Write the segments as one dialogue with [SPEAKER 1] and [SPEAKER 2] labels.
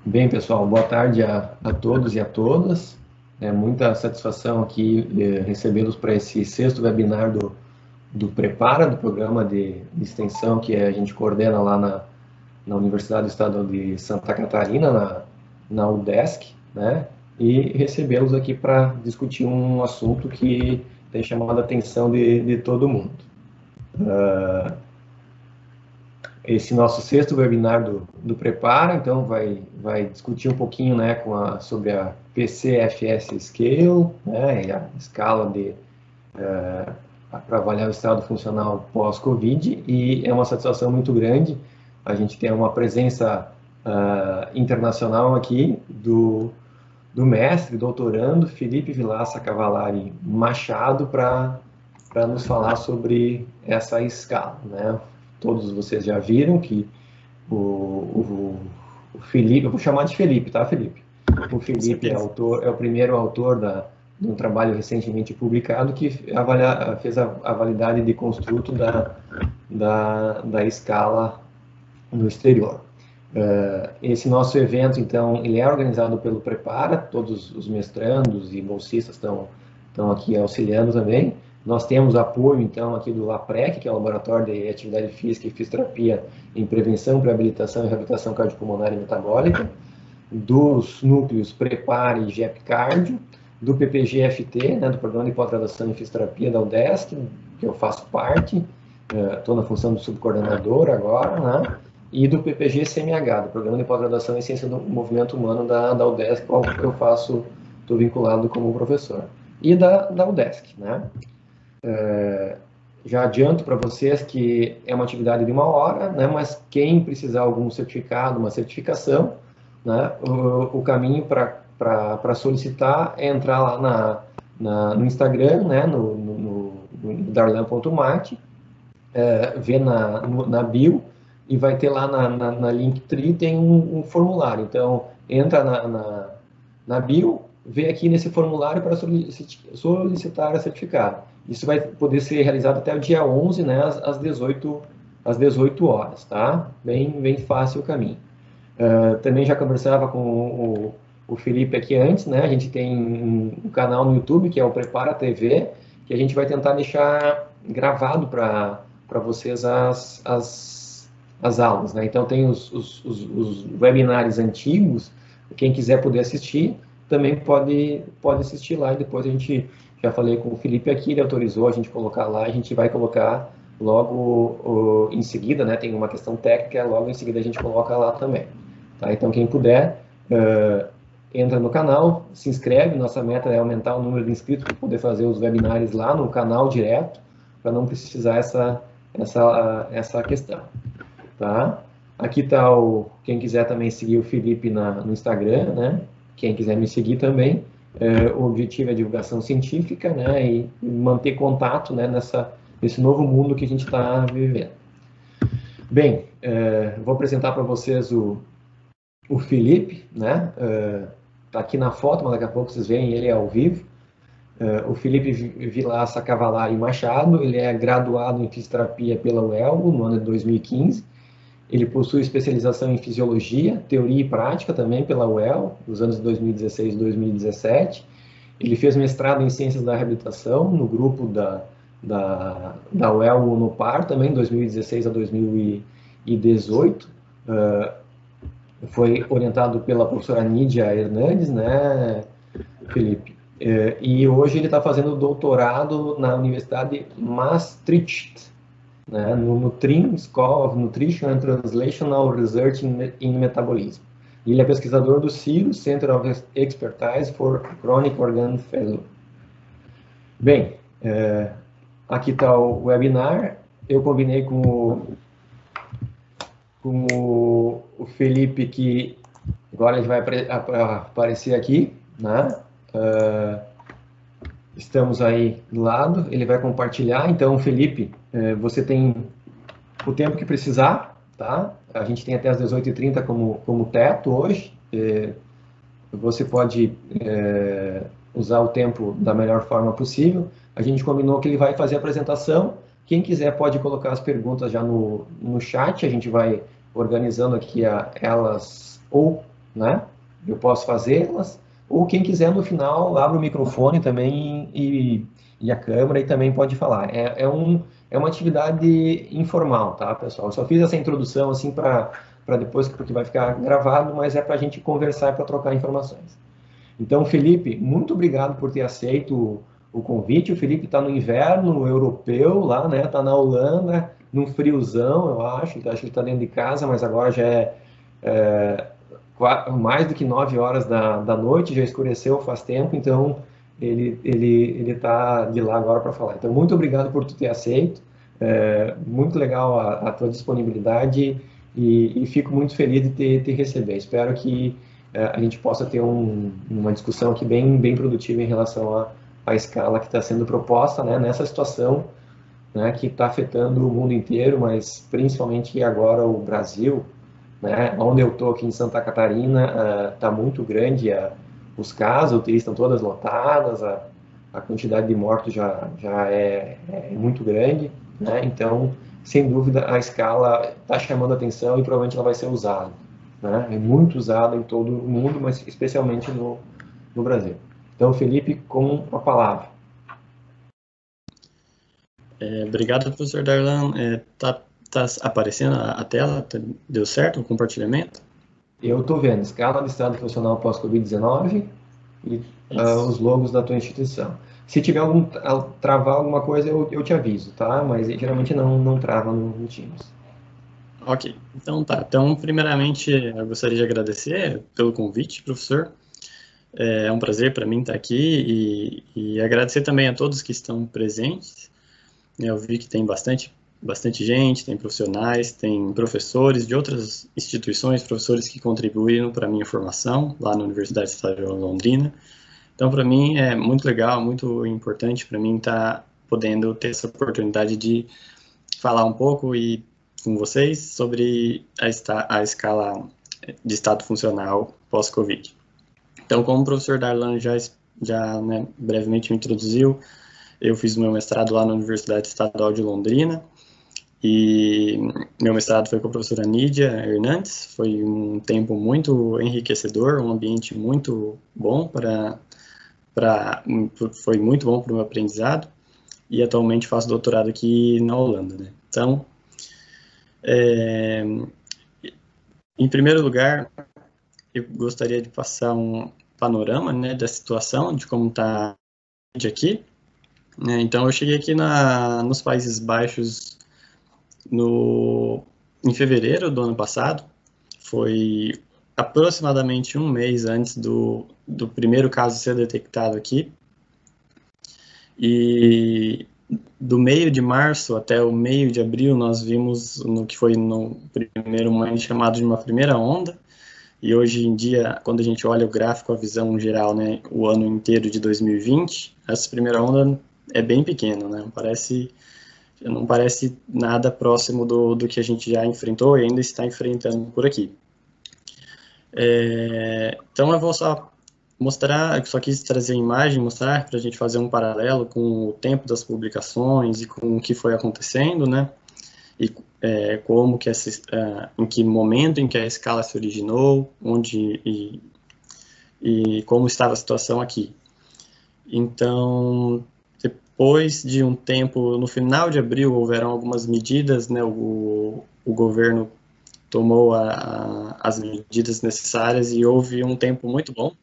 [SPEAKER 1] Bem, pessoal, boa tarde a todos e a todas. É muita satisfação aqui recebê-los para esse sexto webinar do Prepara, do programa de extensão que a gente coordena lá na Universidade do Estado de Santa Catarina, na UDESC, né? E recebê-los aqui para discutir um assunto que tem chamado a atenção de todo mundo. Esse nosso sexto webinar do Prepara, então, vai discutir um pouquinho, né, sobre a PCFS Scale, né, e a escala para avaliar o estado funcional pós-Covid, e é uma satisfação muito grande a gente ter uma presença internacional aqui do mestre, doutorando Felipe Vilaça Cavalari Machado, para nos falar sobre essa escala, né? Todos vocês já viram que o Felipe, eu vou chamar de Felipe, tá, Felipe? O Felipe é o primeiro autor de um trabalho recentemente publicado que fez a validade de construto da escala no exterior. Esse nosso evento, então, ele é organizado pelo Prepara, todos os mestrandos e bolsistas estão aqui auxiliando também. Nós temos apoio, então, aqui do LAPREC, que é o Laboratório de Atividade Física e Fisioterapia em Prevenção, Reabilitação e Reabilitação Cardiopulmonar e Metabólica, dos núcleos Prepara e GEP Cardio, do PPG-FT, né, do Programa de Pós-Graduação em Fisioterapia da UDESC, que eu faço parte, estou na função do subcoordenador agora, né, e do PPG-CMH, do Programa de Pós-Graduação em Ciência do Movimento Humano da UDESC, qual eu faço, estou vinculado como professor, e da UDESC, né. Já adianto para vocês que é uma atividade de 1 hora, né, mas quem precisar de algum certificado, uma certificação, né, o caminho para solicitar é entrar lá no Instagram, né, no darlan.mate, ver na bio, e vai ter lá na Linktree, tem um formulário. Então, entra na bio, vê aqui nesse formulário para solicitar a certificado. Isso vai poder ser realizado até o dia 11, né, às 18 horas, tá? Bem fácil o caminho. Também já conversava com o Felipe aqui antes, né? A gente tem um canal no YouTube, que é o Prepara TV, que a gente vai tentar deixar gravado para vocês as aulas, né? Então, tem os webinários antigos, quem quiser poder assistir, também pode assistir lá, e depois a gente, já falei com o Felipe aqui, ele autorizou a gente colocar lá, a gente vai colocar logo em seguida, né, tem uma questão técnica, logo em seguida a gente coloca lá também. Tá? Então, quem puder, entra no canal, se inscreve, nossa meta é aumentar o número de inscritos para poder fazer os webinários lá no canal direto, para não precisar essa questão. Tá? Aqui está quem quiser também seguir o Felipe no Instagram, né? Quem quiser me seguir também, o objetivo é divulgação científica, né? E manter contato, né, nesse novo mundo que a gente está vivendo. Bem, vou apresentar para vocês o Felipe, né? Tá aqui na foto, mas daqui a pouco vocês veem ele ao vivo. O Felipe Vilaça Cavalari Machado, ele é graduado em fisioterapia pela UELB no ano de 2015. Ele possui especialização em fisiologia, teoria e prática também pela UEL, nos anos de 2016 e 2017. Ele fez mestrado em ciências da reabilitação no grupo da UEL Unopar, também, 2016 a 2018. Foi orientado pela professora Nídia Hernandes, né, Felipe? E hoje ele está fazendo doutorado na Universidade de Maastricht, né, no TRIM, School of Nutrition and Translational Research in Metabolism. E ele é pesquisador do CIRO, Center of Expertise for Chronic Organ Failure. Bem, aqui está o webinar. Eu combinei com o Felipe, que agora ele vai aparecer aqui, né? Estamos aí do lado, ele vai compartilhar. Então, Felipe, você tem o tempo que precisar, tá? A gente tem até as 18h30 como teto hoje. Você pode usar o tempo da melhor forma possível. A gente combinou que ele vai fazer a apresentação. Quem quiser pode colocar as perguntas já no chat, a gente vai organizando aqui elas ou né? Eu posso fazê-las, ou quem quiser no final abre o microfone também e a câmera e também pode falar. É uma atividade informal, tá, pessoal? Eu só fiz essa introdução assim para depois, porque vai ficar gravado, mas é para a gente conversar e para trocar informações. Então, Felipe, muito obrigado por ter aceito o convite. O Felipe está no inverno europeu lá, né? Está na Holanda, num friozão, eu acho. Então, acho que ele está dentro de casa, mas agora já é mais do que 9 horas da noite, já escureceu faz tempo, então ele está de lá agora para falar. Então, muito obrigado por tu ter aceito. Muito legal a tua disponibilidade e fico muito feliz de te receber. Espero que a gente possa ter uma discussão aqui bem produtiva em relação à escala que está sendo proposta, né, nessa situação, né, que está afetando o mundo inteiro, mas principalmente agora o Brasil, né, onde eu estou aqui em Santa Catarina, está muito grande os casos, UTIs estão todas lotadas, a quantidade de mortos já é muito grande, né, então, sem dúvida, a escala está chamando a atenção e provavelmente ela vai ser usada, né, é muito usada em todo o mundo, mas especialmente no Brasil. Então, Felipe, com a palavra.
[SPEAKER 2] Obrigado, professor Darlan. Tá aparecendo a tela? Deu certo o compartilhamento?
[SPEAKER 1] Eu estou vendo escala de estado funcional pós-Covid-19 e os logos da tua instituição. Se tiver travar alguma coisa, eu te aviso, tá? Mas geralmente não trava no Teams.
[SPEAKER 2] Ok, então tá. Então, primeiramente, eu gostaria de agradecer pelo convite, professor. É um prazer para mim estar aqui e agradecer também a todos que estão presentes. Eu vi que tem bastante gente, tem profissionais, tem professores de outras instituições, professores que contribuíram para a minha formação lá na Universidade Estadual de Londrina. Então, para mim, é muito legal, muito importante para mim estar podendo ter essa oportunidade de falar um pouco com vocês sobre a escala de estado funcional pós-Covid. Então, como o professor Darlan já né, brevemente me introduziu, eu fiz o meu mestrado lá na Universidade Estadual de Londrina e meu mestrado foi com a professora Nídia Hernandes. Foi um tempo muito enriquecedor, um ambiente muito bom foi muito bom para o meu aprendizado e atualmente faço doutorado aqui na Holanda, né? Então, em primeiro lugar, eu gostaria de passar um panorama, né, da situação, de como está aqui. Né? Então, eu cheguei aqui nos Países Baixos em fevereiro do ano passado. Foi aproximadamente um mês antes do primeiro caso ser detectado aqui. E do meio de março até o meio de abril, nós vimos no que foi no primeiro momento chamado de uma primeira onda. E hoje em dia, quando a gente olha o gráfico, a visão geral, né, o ano inteiro de 2020, essa primeira onda é bem pequena, né? Não parece nada próximo do que a gente já enfrentou e ainda está enfrentando por aqui. Então eu vou só mostrar, eu só quis trazer a imagem, mostrar para a gente fazer um paralelo com o tempo das publicações e com o que foi acontecendo, né? E como que em que momento em que a escala se originou, onde e como estava a situação aqui. Então, depois de um tempo, no final de abril, houveram algumas medidas, né? O governo tomou as medidas necessárias e houve um tempo muito bom.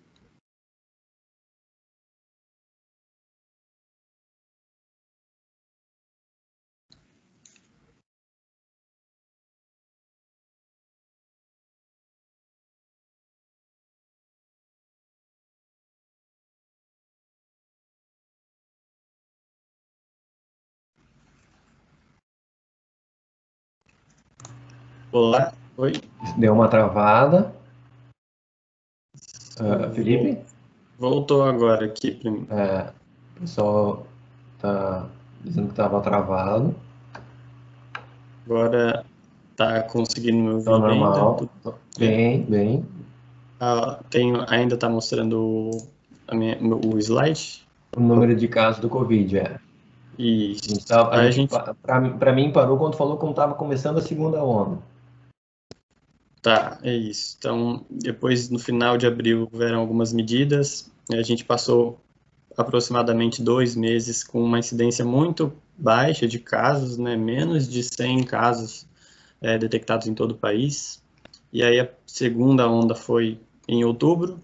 [SPEAKER 2] Olá, oi.
[SPEAKER 1] Deu uma travada. Felipe?
[SPEAKER 2] Voltou agora aqui para mim.
[SPEAKER 1] O pessoal está dizendo que estava travado.
[SPEAKER 2] Agora está conseguindo me ouvir
[SPEAKER 1] Tá normal. Bem.
[SPEAKER 2] Ainda está mostrando o slide?
[SPEAKER 1] O número de casos do Covid,
[SPEAKER 2] Isso.
[SPEAKER 1] Para mim parou quando falou como estava começando a segunda onda.
[SPEAKER 2] Tá, é isso. Então, depois, no final de abril, houveram algumas medidas. A gente passou aproximadamente 2 meses com uma incidência muito baixa de casos, né? Menos de 100 casos detectados em todo o país. E aí a segunda onda foi em outubro.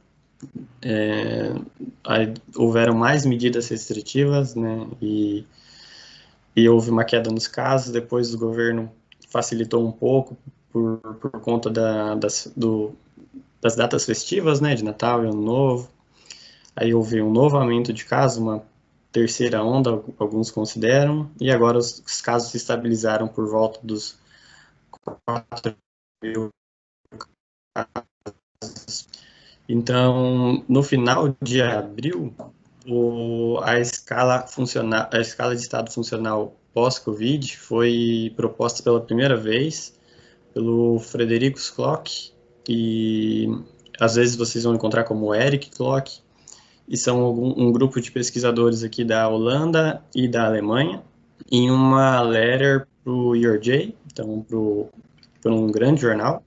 [SPEAKER 2] Aí houveram mais medidas restritivas, né? E houve uma queda nos casos. Depois o governo facilitou um pouco por conta das datas festivas, né, de Natal e Ano Novo. Aí houve um novo aumento de casos, uma terceira onda, alguns consideram, e agora os casos se estabilizaram por volta dos 4.000 casos. Então, no final de abril, a escala de estado funcional pós-Covid foi proposta pela primeira vez pelo Frederico Klock, e às vezes vocês vão encontrar como Eric Klock, e são um grupo de pesquisadores aqui da Holanda e da Alemanha, em uma letter para o ERJ, então para um grande jornal,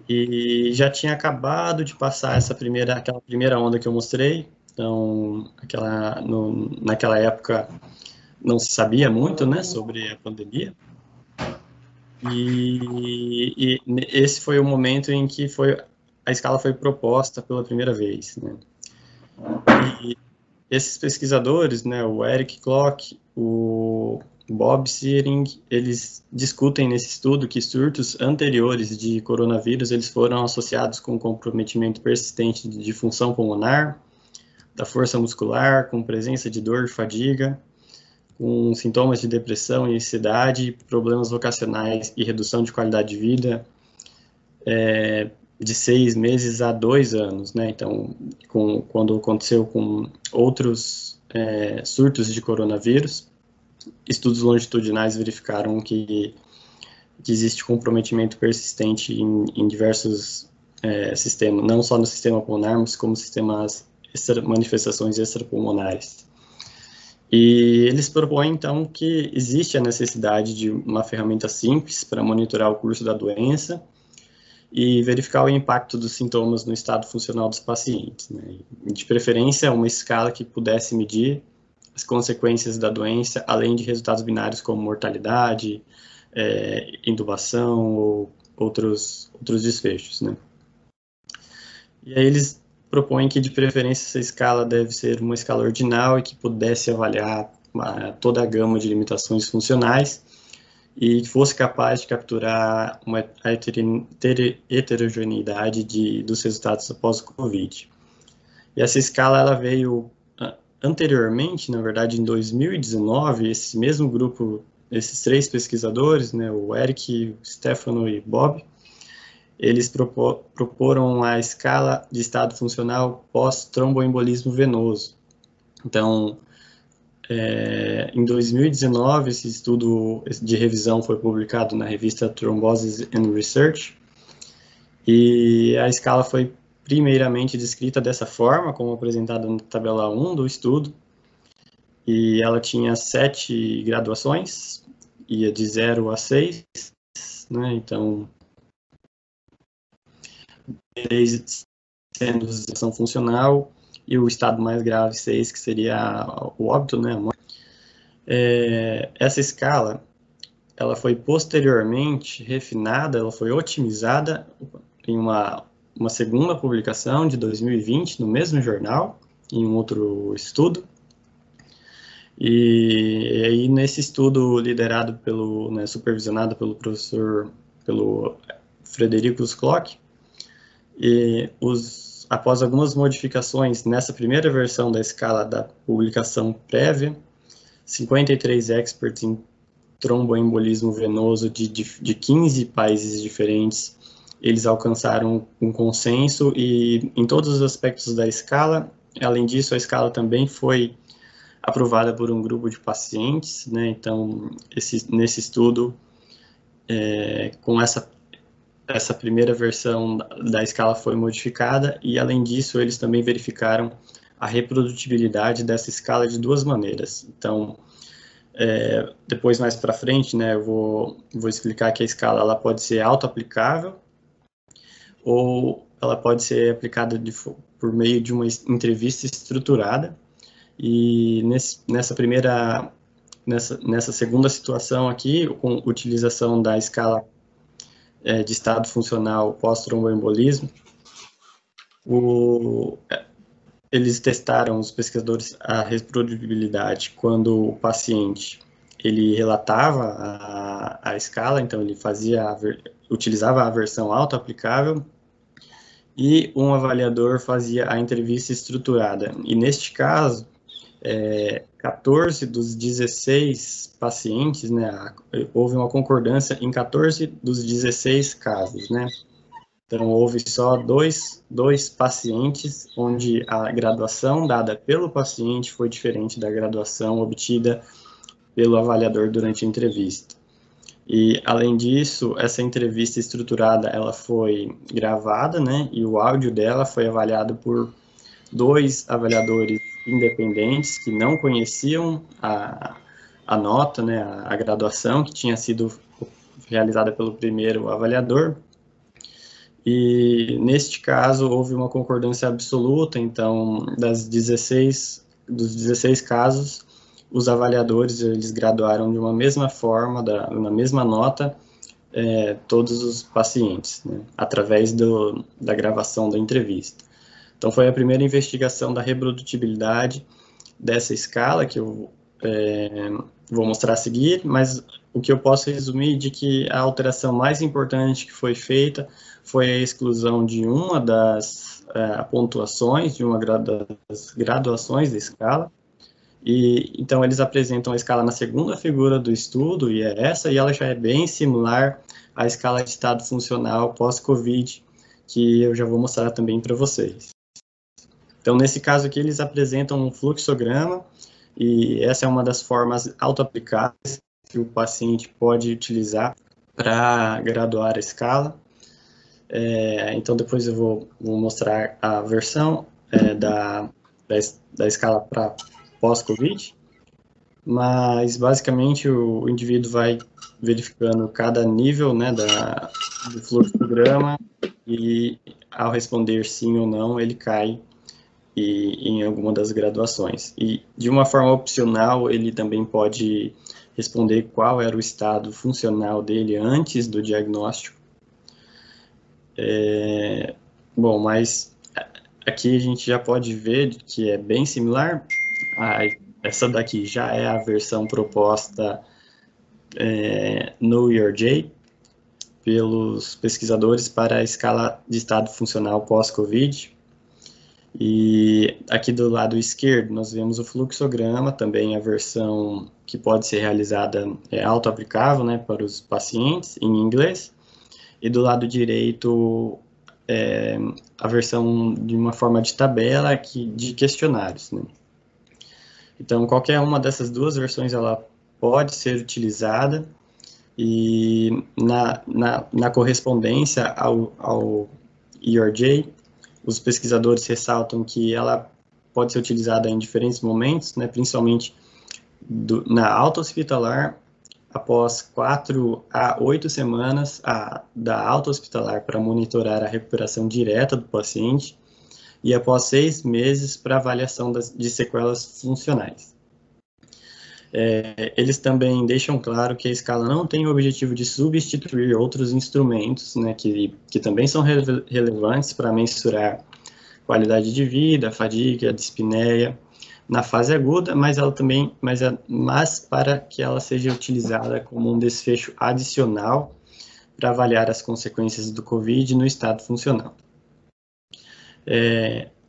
[SPEAKER 2] e já tinha acabado de passar aquela primeira onda que eu mostrei, então naquela época não se sabia muito, né, sobre a pandemia, e esse foi o momento em que a escala foi proposta pela primeira vez, né. E esses pesquisadores, né, o Eric Klock, o Bob Searing, eles discutem nesse estudo que surtos anteriores de coronavírus eles foram associados com comprometimento persistente de função pulmonar, da força muscular, com presença de dor e fadiga, com sintomas de depressão e ansiedade, problemas vocacionais e redução de qualidade de vida, de 6 meses a 2 anos, né? Então, quando aconteceu com outros surtos de coronavírus, estudos longitudinais verificaram que existe comprometimento persistente em diversos sistemas, não só no sistema pulmonar, mas como manifestações extrapulmonares. E eles propõem, então, que existe a necessidade de uma ferramenta simples para monitorar o curso da doença e verificar o impacto dos sintomas no estado funcional dos pacientes, né? De preferência, uma escala que pudesse medir as consequências da doença, além de resultados binários como mortalidade, intubação ou outros desfechos, né? E aí eles propõem que, de preferência, essa escala deve ser uma escala ordinal e que pudesse avaliar toda a gama de limitações funcionais e que fosse capaz de capturar a heterogeneidade dos resultados após o COVID. E essa escala ela veio anteriormente, na verdade, em 2019, esse mesmo grupo, esses 3 pesquisadores, né, o Eric, o Stefano e Bob, eles proporam a escala de estado funcional pós-tromboembolismo venoso. Então, em 2019, esse estudo de revisão foi publicado na revista Thrombosis and Research, e a escala foi primeiramente descrita dessa forma, como apresentado na tabela 1 do estudo, e ela tinha 7 graduações, ia de 0 a 6, né, então 3 sendo situação funcional, e o estado mais grave 6, que seria o óbito, né, a morte. Essa escala, ela foi posteriormente refinada, ela foi otimizada em uma segunda publicação de 2020, no mesmo jornal, em um outro estudo. E aí, nesse estudo liderado supervisionado pelo pelo Frederico Klock, após algumas modificações nessa primeira versão da escala da publicação prévia, 53 experts em tromboembolismo venoso de 15 países diferentes, eles alcançaram um consenso e em todos os aspectos da escala. Além disso, a escala também foi aprovada por um grupo de pacientes, né? Então, nesse estudo, com essa primeira versão da escala foi modificada, e além disso, eles também verificaram a reprodutibilidade dessa escala de 2 maneiras. Então, depois, mais para frente, né, eu vou explicar que a escala ela pode ser auto-aplicável, ou ela pode ser aplicada por meio de uma entrevista estruturada. E nessa segunda situação aqui, com utilização da escala de estado funcional pós-tromboembolismo, eles testaram, os pesquisadores, a reprodutibilidade quando o paciente ele relatava a escala, então ele utilizava a versão auto-aplicável, e um avaliador fazia a entrevista estruturada. E neste caso, 14 dos 16 pacientes, né, houve uma concordância em 14 dos 16 casos, né. Então, houve só dois pacientes onde a graduação dada pelo paciente foi diferente da graduação obtida pelo avaliador durante a entrevista. E, além disso, essa entrevista estruturada, ela foi gravada, né, e o áudio dela foi avaliado por 2 avaliadores independentes que não conheciam a nota, né, a graduação que tinha sido realizada pelo primeiro avaliador. E, neste caso, houve uma concordância absoluta, então, dos 16 casos, os avaliadores, eles graduaram de uma mesma forma, na mesma nota, todos os pacientes, né, através da gravação da entrevista. Então, foi a primeira investigação da reprodutibilidade dessa escala, que eu vou mostrar a seguir, mas o que eu posso resumir de que a alteração mais importante que foi feita foi a exclusão de uma das pontuações, de uma das graduações da escala, e então eles apresentam a escala na segunda figura do estudo, e essa, e ela já é bem similar à escala de estado funcional pós-Covid, que eu já vou mostrar também para vocês. Então, nesse caso aqui, eles apresentam um fluxograma, e essa é uma das formas auto-aplicáveis que o paciente pode utilizar para graduar a escala. Então, depois eu vou mostrar a versão da escala para pós-Covid, mas, basicamente, o indivíduo vai verificando cada nível, né, do fluxograma, e, ao responder sim ou não, ele cai em alguma das graduações. E, de uma forma opcional, ele também pode responder qual era o estado funcional dele antes do diagnóstico. Bom, mas aqui a gente já pode ver que é bem similar. Essa daqui já é a versão proposta no ERJ pelos pesquisadores para a escala de estado funcional pós-Covid. E aqui do lado esquerdo nós vemos o fluxograma, também a versão que pode ser realizada auto-aplicável, né, para os pacientes em inglês. E do lado direito a versão de uma forma de tabela de questionários, né. Então, qualquer uma dessas duas versões ela pode ser utilizada, e na correspondência ao ERJ, os pesquisadores ressaltam que ela pode ser utilizada em diferentes momentos, né, principalmente na alta hospitalar, após 4 a 8 semanas da alta hospitalar para monitorar a recuperação direta do paciente, e após 6 meses para avaliação de sequelas funcionais. Eles também deixam claro que a escala não tem o objetivo de substituir outros instrumentos, né, que também são relevantes para mensurar qualidade de vida, fadiga, dispneia, na fase aguda, mas para que ela seja utilizada como um desfecho adicional para avaliar as consequências do COVID no estado funcional.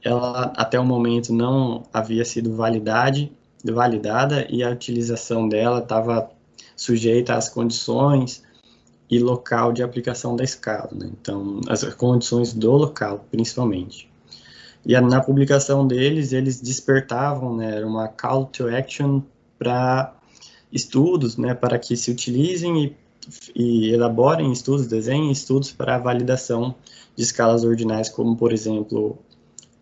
[SPEAKER 2] Ela, até o momento, não havia sido validada, e a utilização dela estava sujeita às condições e local de aplicação da escala, né? Então, as condições do local, principalmente. E na publicação deles, eles despertavam, né, uma call to action para estudos, né, para que se utilizem e elaborem estudos, desenhem estudos para a validação de escalas ordinais, como, por exemplo,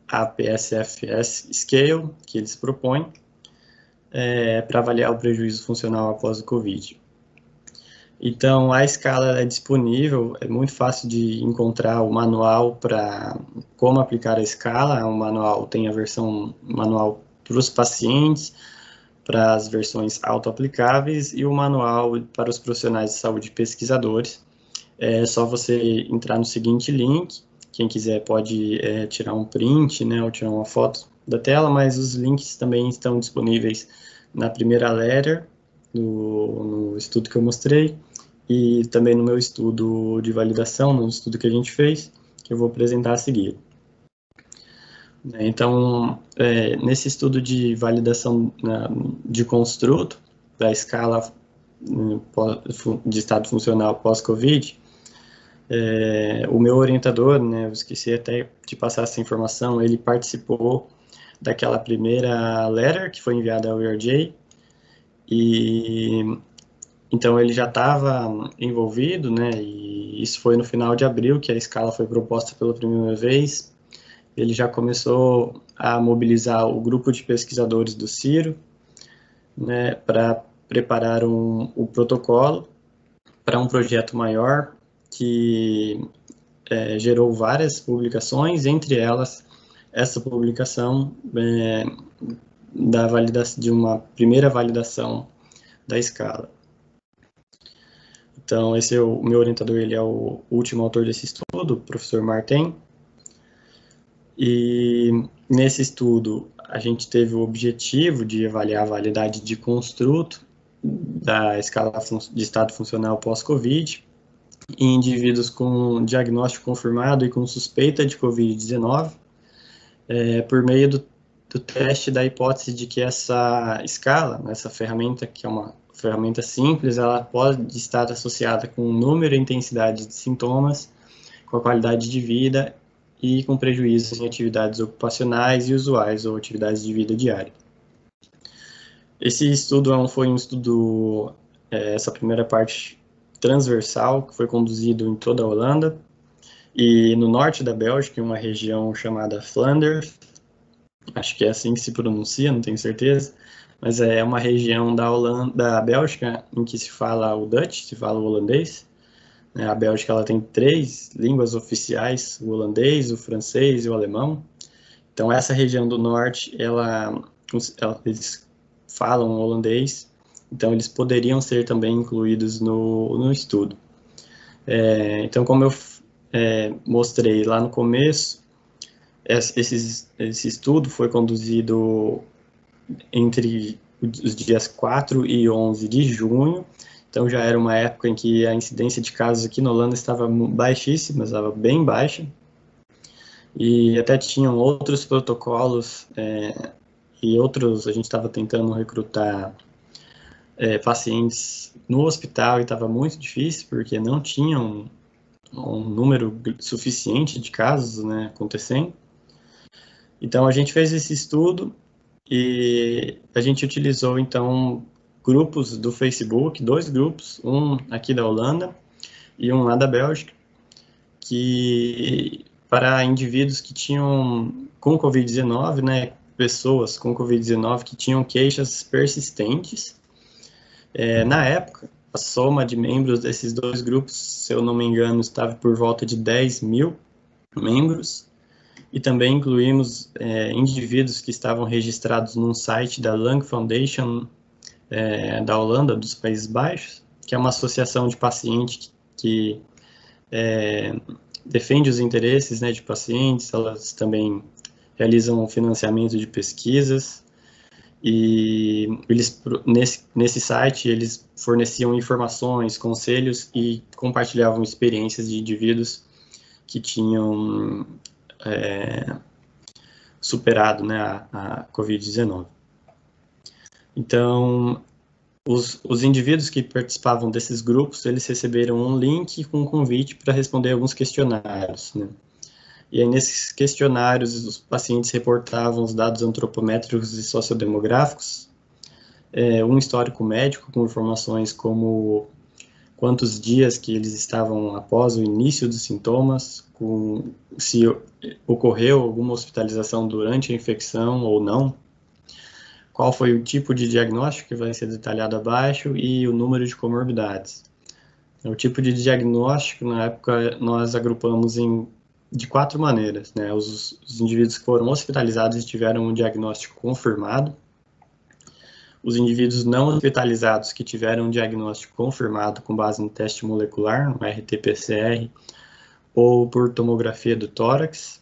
[SPEAKER 2] a PSFS Scale, que eles propõem, para avaliar o prejuízo funcional após o COVID. Então, a escala é disponível, é muito fácil de encontrar o manual para como aplicar a escala. O manual tem a versão manual para os pacientes, para as versões auto-aplicáveis e o manual para os profissionais de saúde e pesquisadores. É só você entrar no seguinte link, quem quiser pode tirar um print, né, ou tirar uma foto da tela, mas os links também estão disponíveis na primeira letter, no estudo que eu mostrei, e também no meu estudo de validação, no estudo que a gente fez, que eu vou apresentar a seguir. Então, nesse estudo de validação de construto, da escala de estado funcional pós-Covid, o meu orientador, né, eu esqueci até de passar essa informação, ele participou daquela primeira letter que foi enviada ao ERJ, e então ele já estava envolvido, né, e isso foi no final de abril que a escala foi proposta pela primeira vez. Ele já começou a mobilizar o grupo de pesquisadores do Ciro, né, para preparar o protocolo para um projeto maior que gerou várias publicações, entre elas essa publicação da validação, de uma primeira validação da escala. Então, esse é o meu orientador, ele é o último autor desse estudo, o professor Martin. E nesse estudo, a gente teve o objetivo de avaliar a validade de construto da escala de estado funcional pós-Covid em indivíduos com diagnóstico confirmado e com suspeita de Covid-19, por meio do teste da hipótese de que essa escala, essa ferramenta, que é uma ferramenta simples, ela pode estar associada com o número e intensidade de sintomas, com a qualidade de vida e com prejuízos em atividades ocupacionais e usuais ou atividades de vida diária. Esse estudo foi um estudo, essa primeira parte transversal, que foi conduzido em toda a Holanda e no norte da Bélgica, em uma região chamada Flanders, acho que é assim que se pronuncia, não tenho certeza, mas é uma região da Bélgica em que se fala o Dutch, se fala o holandês. A Bélgica ela tem 3 línguas oficiais, o holandês, o francês e o alemão. Então, essa região do norte, eles falam holandês, então eles poderiam ser também incluídos no estudo. Então, como eu mostrei lá no começo, esse estudo foi conduzido entre os dias 4 e 11 de junho, então já era uma época em que a incidência de casos aqui na Holanda estava baixíssima, estava bem baixa, e até tinham outros protocolos e outros, a gente estava tentando recrutar pacientes no hospital e estava muito difícil, porque não tinham um número suficiente de casos, né, acontecendo. Então a gente fez esse estudo e a gente utilizou então grupos do Facebook, 2 grupos, um aqui da Holanda e um lá da Bélgica, que para indivíduos que tinham com Covid-19, né, pessoas com Covid-19 que tinham queixas persistentes. Na época, a soma de membros desses 2 grupos, se eu não me engano, estava por volta de 10.000 membros, e também incluímos indivíduos que estavam registrados num site da Lung Foundation da Holanda, dos Países Baixos, que é uma associação de pacientes que defende os interesses, né, de pacientes. Elas também realizam financiamento de pesquisas, e eles, nesse site eles forneciam informações, conselhos e compartilhavam experiências de indivíduos que tinham superado, né, a Covid-19. Então, os indivíduos que participavam desses grupos, eles receberam um link com um convite para responder alguns questionários, né? E aí, nesses questionários, os pacientes reportavam os dados antropométricos e sociodemográficos, um histórico médico com informações como quantos dias que eles estavam após o início dos sintomas, se ocorreu alguma hospitalização durante a infecção ou não, qual foi o tipo de diagnóstico que vai ser detalhado abaixo e o número de comorbidades. O tipo de diagnóstico, na época, nós agrupamos de 4 maneiras, né? Os indivíduos que foram hospitalizados e tiveram um diagnóstico confirmado, os indivíduos não hospitalizados que tiveram um diagnóstico confirmado com base no teste molecular, no RT-PCR, ou por tomografia do tórax,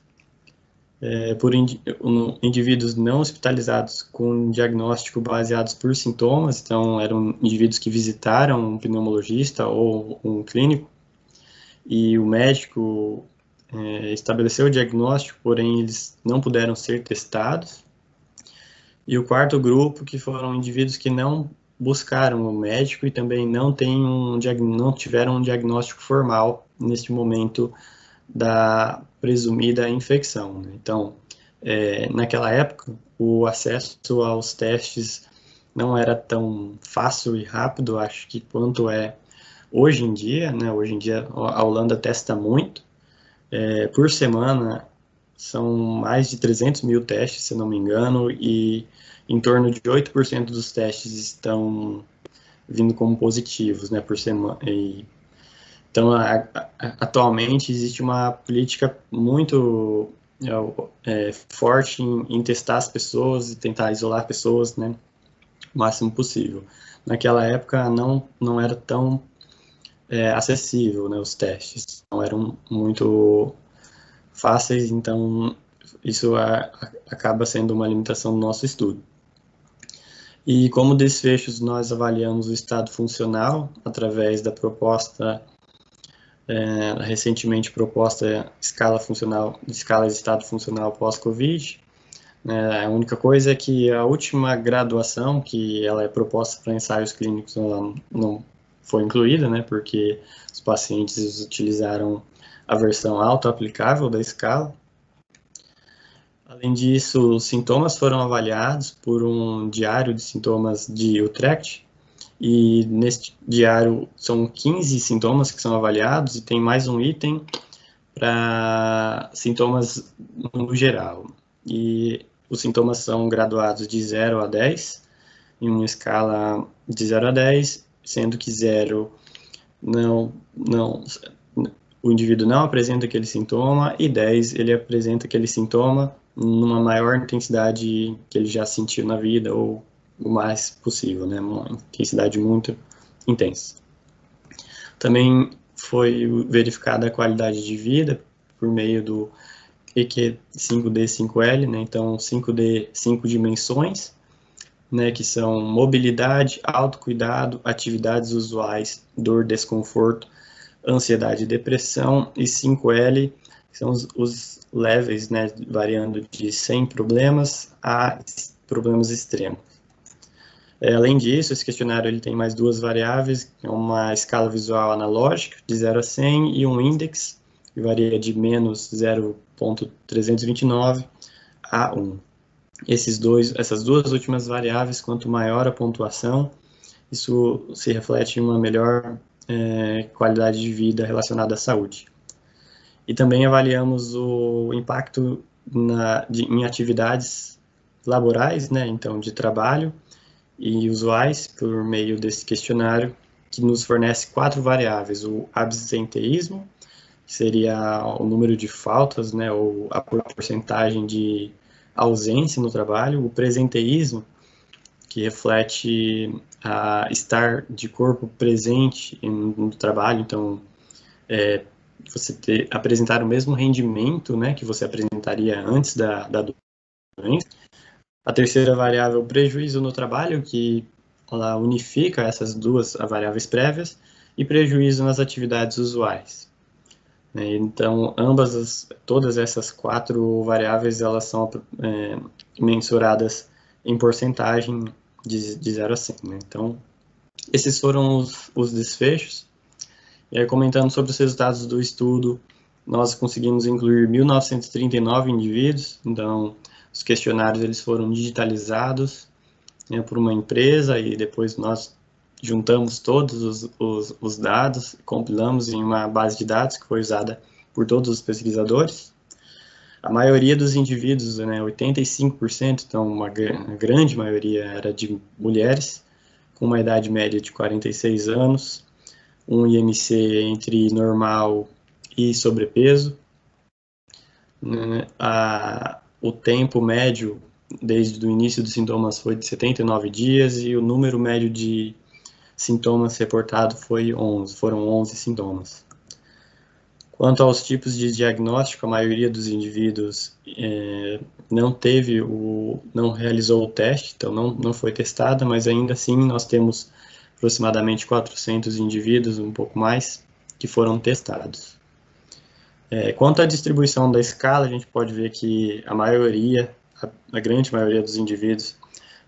[SPEAKER 2] por indivíduos não hospitalizados com diagnóstico baseados por sintomas, então eram indivíduos que visitaram um pneumologista ou um clínico, e o médico estabeleceu o diagnóstico, porém eles não puderam ser testados. E o quarto grupo, que foram indivíduos que não buscaram o médico e também não tiveram um diagnóstico formal neste momento da presumida infecção. Então, naquela época, o acesso aos testes não era tão fácil e rápido, acho que quanto é hoje em dia, né? Hoje em dia a Holanda testa muito. Por semana são mais de 300 mil testes, se não me engano, e em torno de 8% dos testes estão vindo como positivos, né, por semana. Então, atualmente existe uma política muito forte em testar as pessoas e tentar isolar pessoas, né, o máximo possível. Naquela época não era tão acessível, né, os testes, não eram muito fáceis, então isso acaba sendo uma limitação do nosso estudo. E como desfechos, nós avaliamos o estado funcional através da proposta, recentemente proposta escala de estado funcional pós-Covid. A única coisa é que a última graduação, que ela é proposta para ensaios clínicos, ela não foi incluída, né, porque os pacientes utilizaram a versão auto-aplicável da escala. Além disso, os sintomas foram avaliados por um diário de sintomas de Utrecht, e neste diário são 15 sintomas que são avaliados, e tem mais um item para sintomas no geral. E os sintomas são graduados de 0 a 10, em uma escala de 0 a 10, sendo que 0 o indivíduo não apresenta aquele sintoma, e 10 ele apresenta aquele sintoma numa maior intensidade que ele já sentiu na vida, ou o mais possível, né? Uma intensidade muito intensa. Também foi verificada a qualidade de vida por meio do EQ 5D5L, né? Então 5D, 5 dimensões, né? Que são mobilidade, autocuidado, atividades usuais, dor, desconforto, ansiedade e depressão, e 5L são os levels, né, variando de 100 problemas a problemas extremos. Além disso, esse questionário ele tem mais duas variáveis, uma escala visual analógica, de 0 a 100, e um índex, que varia de menos 0,329 a 1. Essas duas últimas variáveis, quanto maior a pontuação, isso se reflete em uma melhor qualidade de vida relacionada à saúde. E também avaliamos o impacto em atividades laborais, né, então de trabalho e usuais, por meio desse questionário, que nos fornece 4 variáveis: o absenteísmo, que seria o número de faltas, né, ou a porcentagem de ausência no trabalho; o presenteísmo, que reflete estar de corpo presente no trabalho, então você apresentar o mesmo rendimento, né, que você apresentaria antes da doença. A terceira variável, o prejuízo no trabalho, que ela unifica essas duas variáveis prévias, e prejuízo nas atividades usuais. Então, todas essas 4 variáveis, elas são mensuradas em porcentagem de 0 a 100. Né? Então, esses foram os desfechos. E aí, comentando sobre os resultados do estudo, nós conseguimos incluir 1.939 indivíduos. Então, os questionários eles foram digitalizados, né, por uma empresa, e depois nós juntamos todos os dados, compilamos em uma base de dados que foi usada por todos os pesquisadores. A maioria dos indivíduos, né, 85%, então uma grande maioria, era de mulheres, com uma idade média de 46 anos. um IMC entre normal e sobrepeso. O tempo médio desde o início dos sintomas foi de 79 dias e o número médio de sintomas reportado foram 11 sintomas. Quanto aos tipos de diagnóstico, a maioria dos indivíduos não realizou o teste, então não foi testada, mas ainda assim nós temos aproximadamente 400 indivíduos, um pouco mais, que foram testados. Quanto à distribuição da escala, a gente pode ver que a grande maioria dos indivíduos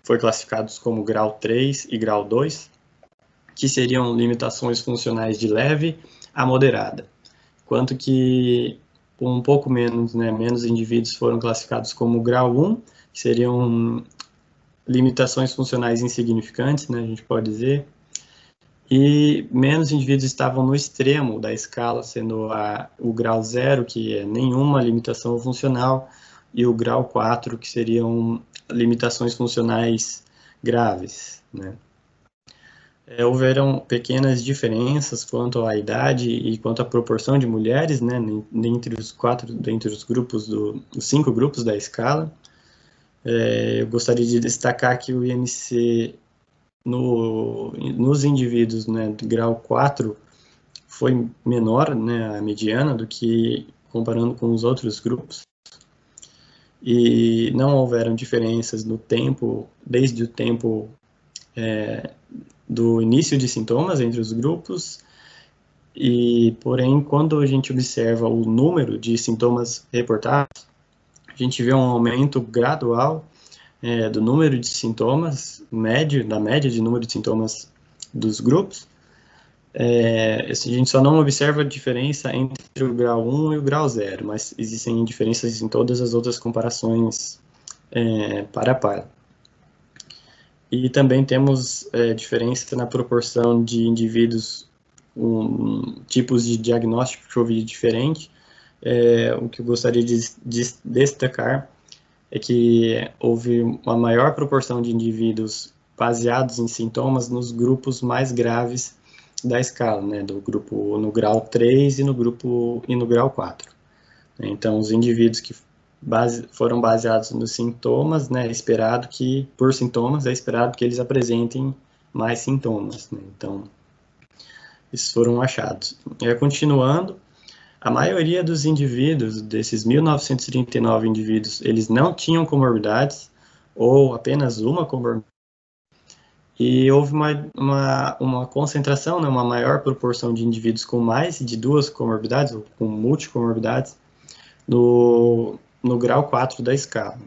[SPEAKER 2] foi classificados como grau 3 e grau 2, que seriam limitações funcionais de leve a moderada. Quanto que um pouco menos indivíduos foram classificados como grau 1, que seriam limitações funcionais insignificantes, a gente pode dizer, e menos indivíduos estavam no extremo da escala, sendo o grau 0, que é nenhuma limitação funcional, e o grau 4, que seriam limitações funcionais graves, Houveram pequenas diferenças quanto à idade e quanto à proporção de mulheres, dentre os 5 grupos da escala. Eu gostaria de destacar que o IMC nos indivíduos do grau 4 foi menor, a mediana, do que comparando com os outros grupos. E não houveram diferenças no tempo, desde o tempo do início de sintomas entre os grupos, porém, quando a gente observa o número de sintomas reportados, a gente vê um aumento gradual do número de sintomas, da média de número de sintomas dos grupos. A gente só não observa a diferença entre o grau 1 e o grau 0, mas existem diferenças em todas as outras comparações para a par. E também temos diferença na proporção de indivíduos com tipos de diagnóstico de Covid diferente. O que eu gostaria de destacar é que houve uma maior proporção de indivíduos baseados em sintomas nos grupos mais graves da escala, do grupo no grau 3 e no grau 4. Então, os indivíduos que foram baseados nos sintomas, por sintomas, é esperado que eles apresentem mais sintomas. Então, esses foram achados. Continuando, a maioria dos indivíduos, desses 1.939 indivíduos, eles não tinham comorbidades, ou apenas uma comorbidade, e houve uma concentração, uma maior proporção de indivíduos com mais de 2 comorbidades, ou com multicomorbidades, no grau 4 da escala.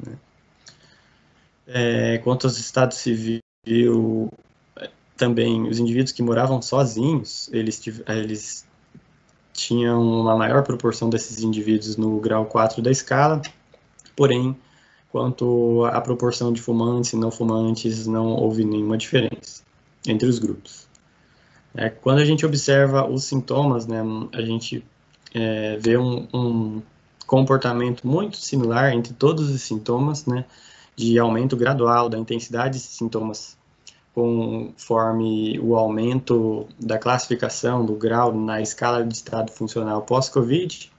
[SPEAKER 2] Quanto aos estados civil, também os indivíduos que moravam sozinhos, eles tinham uma maior proporção desses indivíduos no grau 4 da escala, porém, quanto à proporção de fumantes e não fumantes, não houve nenhuma diferença entre os grupos. Quando a gente observa os sintomas, a gente vê um comportamento muito similar entre todos os sintomas, de aumento gradual da intensidade de sintomas, conforme o aumento da classificação do grau na escala de estado funcional pós-Covid.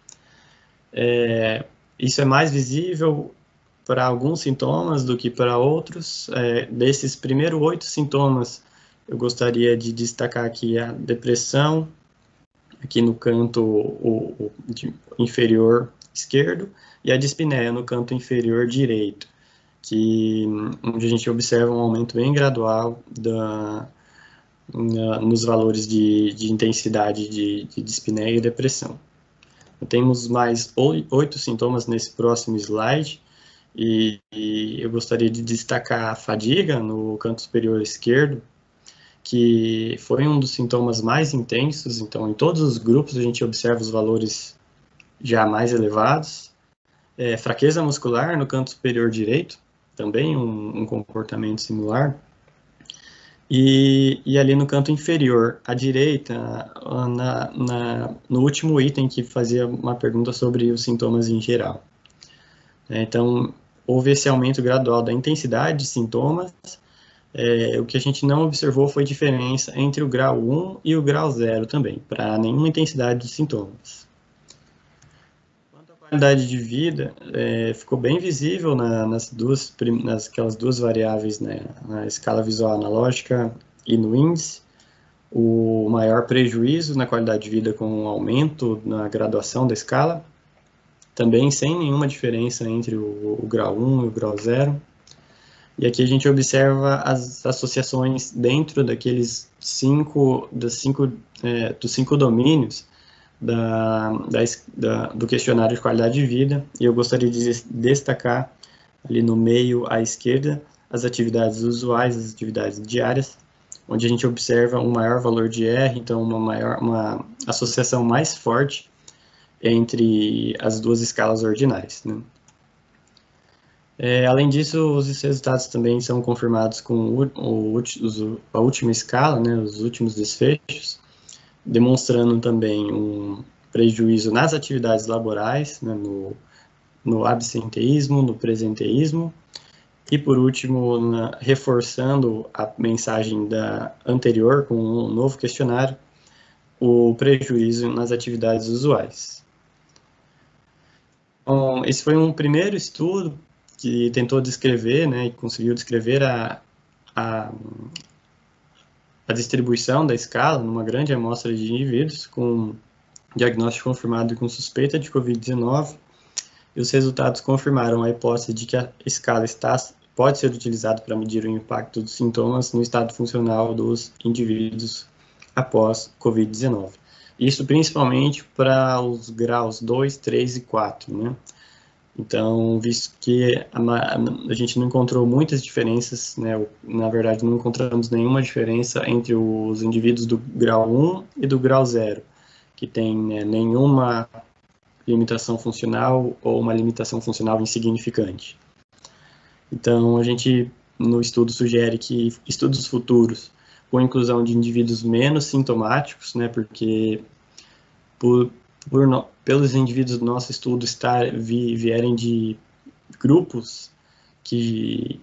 [SPEAKER 2] Isso é mais visível para alguns sintomas do que para outros. Desses primeiros 8 sintomas, eu gostaria de destacar aqui a depressão, aqui no canto inferior esquerdo, e a dispneia no canto inferior direito, onde a gente observa um aumento bem gradual nos valores de intensidade de dispneia e depressão. Temos mais 8 sintomas nesse próximo slide, e eu gostaria de destacar a fadiga no canto superior esquerdo, que foi um dos sintomas mais intensos. Então, em todos os grupos a gente observa os valores já mais elevados. Fraqueza muscular no canto superior direito, também um comportamento similar. E ali no canto inferior, à direita, no último item que fazia uma pergunta sobre os sintomas em geral. Então, houve esse aumento gradual da intensidade de sintomas, O que a gente não observou foi diferença entre o grau 1 e o grau 0 também, para nenhuma intensidade de sintomas. Quanto à qualidade de vida, ficou bem visível aquelas duas variáveis, né, na escala visual analógica e no índice, o maior prejuízo na qualidade de vida com um aumento na graduação da escala, também sem nenhuma diferença entre o grau 1 e o grau 0. E aqui a gente observa as associações dentro daqueles dos cinco domínios do questionário de qualidade de vida, e eu gostaria de destacar ali no meio à esquerda as atividades usuais, as atividades diárias, onde a gente observa um maior valor de R, então uma associação mais forte entre as duas escalas ordinais, né? Além disso, os resultados também são confirmados com a última escala, né, os últimos desfechos, demonstrando também um prejuízo nas atividades laborais, né, no absenteísmo, no presenteísmo, e por último, reforçando a mensagem anterior com um novo questionário, o prejuízo nas atividades usuais. Então, esse foi um primeiro estudo que tentou descrever, né, e conseguiu descrever a distribuição da escala numa grande amostra de indivíduos com diagnóstico confirmado e com suspeita de Covid-19, e os resultados confirmaram a hipótese de que a escala pode ser utilizada para medir o impacto dos sintomas no estado funcional dos indivíduos após Covid-19. Isso principalmente para os graus 2, 3 e 4, né? Então, visto que a gente não encontrou muitas diferenças, né, na verdade não encontramos nenhuma diferença entre os indivíduos do grau 1 e do grau 0, que tem, né, nenhuma limitação funcional ou uma limitação funcional insignificante. Então, a gente no estudo sugere que estudos futuros com inclusão de indivíduos menos sintomáticos, né, porque pelos indivíduos do nosso estudo vierem de grupos de